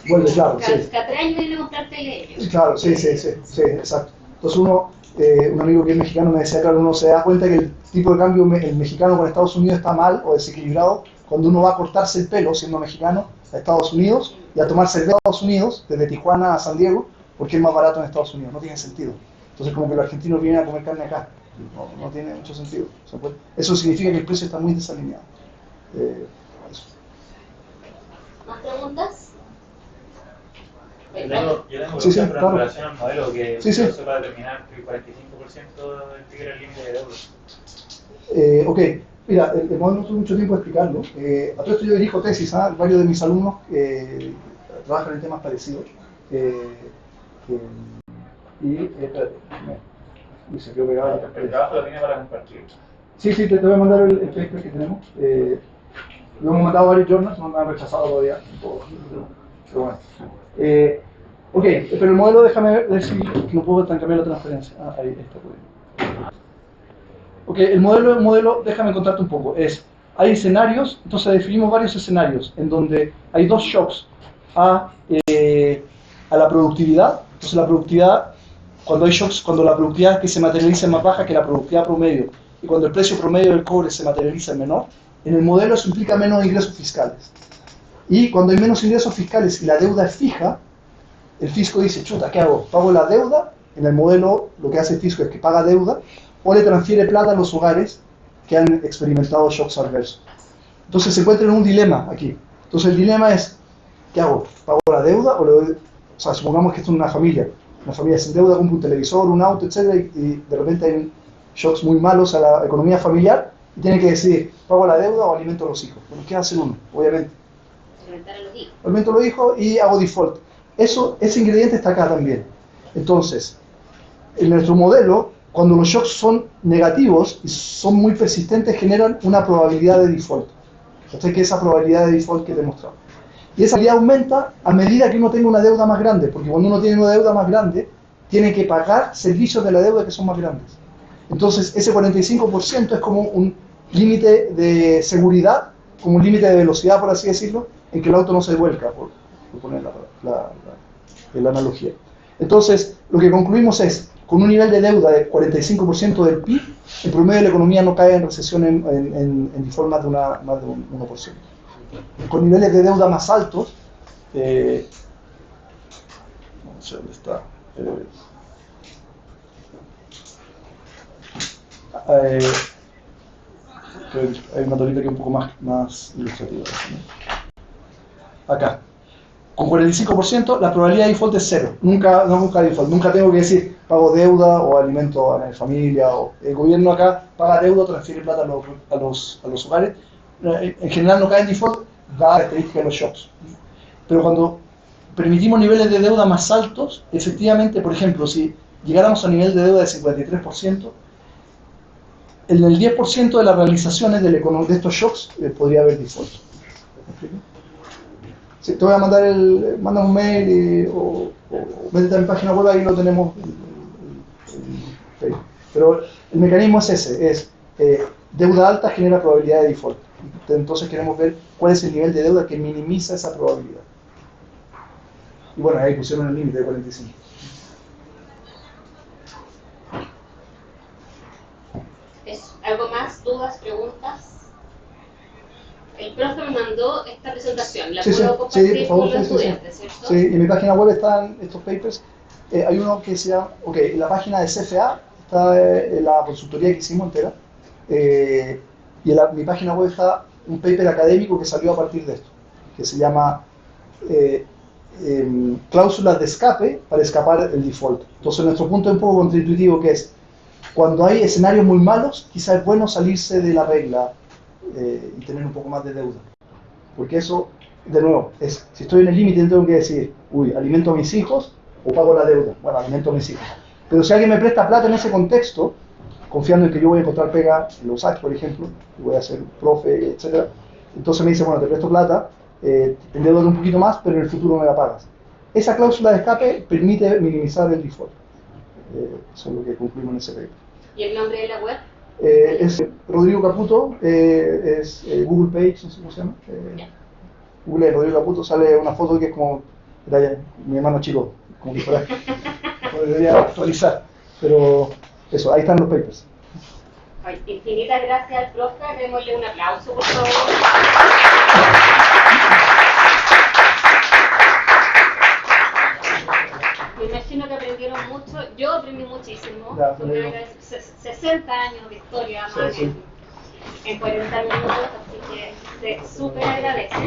Vuelve, claro, Cada sí. 3 años viene a comprar tele. Claro, sí, exacto. Entonces un amigo que es mexicano me decía, claro, uno se da cuenta que el tipo de cambio el mexicano con Estados Unidos está mal o desequilibrado cuando uno va a cortarse el pelo siendo mexicano a Estados Unidos y a tomarse el de Estados Unidos, desde Tijuana a San Diego, porque es más barato en Estados Unidos. No tiene sentido. Entonces como que los argentinos vienen a comer carne acá. No tiene mucho sentido. O sea, pues, eso significa que el precio está muy desalineado. Eso. ¿Más preguntas? Yo tengo Sí, preguntas claro. en relación al modelo que Sí. se va a determinar que el 45% del tigre era el límite de deuda. Ok, mira, el modelo no tuve mucho tiempo de explicarlo. A todo esto yo dirijo tesis, varios de mis alumnos trabajan en temas parecidos. Se quedó pegado la El trabajo lo tiene para compartir. Sí, te voy a mandar el paper que tenemos. Lo hemos mandado a varios journals, no me han rechazado todavía. Pero bueno. Ok, pero el modelo, déjame ver si no puedo cambiar la transferencia. Ahí está. Ok, el modelo, déjame contarte un poco, hay escenarios, entonces definimos varios escenarios en donde hay dos shocks a la productividad. Entonces la productividad, cuando hay shocks, cuando la productividad que se materializa es más baja que la productividad promedio, y cuando el precio promedio del cobre se materializa en menor, en el modelo eso implica menos ingresos fiscales. Y cuando hay menos ingresos fiscales y la deuda es fija, el fisco dice, chuta, ¿qué hago? ¿Pago la deuda? En el modelo lo que hace el fisco es que paga deuda, o le transfiere plata a los hogares que han experimentado shocks adversos. Entonces se encuentra en un dilema aquí. Entonces el dilema es, ¿qué hago? ¿Pago la deuda? O sea, supongamos que esto es una familia sin deuda, compra un televisor, un auto, etc. Y de repente hay shocks muy malos a la economía familiar y tiene que decidir, ¿pago la deuda o alimento a los hijos? Bueno, ¿qué hace uno? Obviamente. Alimentar a los hijos. Alimento a los hijos y hago default. Ese ingrediente está acá también. Entonces, en nuestro modelo, cuando los shocks son negativos y son muy persistentes, generan una probabilidad de default. Entonces, que esa probabilidad de default que te he mostrado. Y esa probabilidad aumenta a medida que uno tenga una deuda más grande, porque cuando uno tiene una deuda más grande, tiene que pagar servicios de la deuda que son más grandes. Entonces, ese 45% es como un límite de seguridad, como un límite de velocidad, por así decirlo, en que el auto no se vuelca, por poner la analogía. Entonces, lo que concluimos es, con un nivel de deuda de 45% del PIB, en promedio la economía no cae en recesión en default más de un 1%. Con niveles de deuda más altos, no sé dónde está, hay una tablita que es un poco más ilustrativa, ¿no? Acá. Con 45% la probabilidad de default es cero. Nunca default. Nunca tengo que decir pago deuda o alimento a mi familia. O el gobierno acá paga deuda o transfiere plata a los hogares. En general no cae en default, da características de los shocks. Pero cuando permitimos niveles de deuda más altos, efectivamente, por ejemplo, si llegáramos a nivel de deuda de 53%, en el 10% de las realizaciones de estos shocks podría haber default. Sí, te voy a mandar manda un mail o métete a mi página web, ahí lo tenemos. Pero el mecanismo es ese, deuda alta genera probabilidad de default. Entonces queremos ver cuál es el nivel de deuda que minimiza esa probabilidad. Y bueno, ahí pusieron el límite de 45. ¿Algo más? ¿Dudas? ¿Preguntas? El profe me mandó esta presentación, la puedo compartir con los estudiantes, ¿cierto? Sí, en mi página web están estos papers. Hay uno que se llama, en la página de CFA está la consultoría que hicimos entera. Y en mi página web está un paper académico que salió a partir de esto, que se llama cláusulas de escape para escapar el default. Entonces nuestro punto es un poco contraintuitivo, que es, cuando hay escenarios muy malos, quizás es bueno salirse de la regla y tener un poco más de deuda. Porque eso, de nuevo, si estoy en el límite, tengo que decir, ¿alimento a mis hijos o pago la deuda? Bueno, alimento a mis hijos. Pero si alguien me presta plata en ese contexto, confiando en que yo voy a encontrar pega en los USACH, por ejemplo, y voy a ser profe, etc. Entonces me dice, bueno, te presto plata, endeudo un poquito más, pero en el futuro me la pagas. Esa cláusula de escape permite minimizar el default. Eso es lo que concluimos en ese paper. ¿Y el nombre de la web? Es Rodrigo Caputo, es Google Page, no sé cómo se llama. Google Rodrigo Caputo, sale una foto que es como mi hermano chico, como que fuera, debería actualizar, pero eso, ahí están los papers. Ay, infinitas gracias al profe, démosle un aplauso por favor. Me imagino que aprendieron mucho, yo aprendí muchísimo, sobre 60 años de historia más en 40 minutos, así que se súper agradece.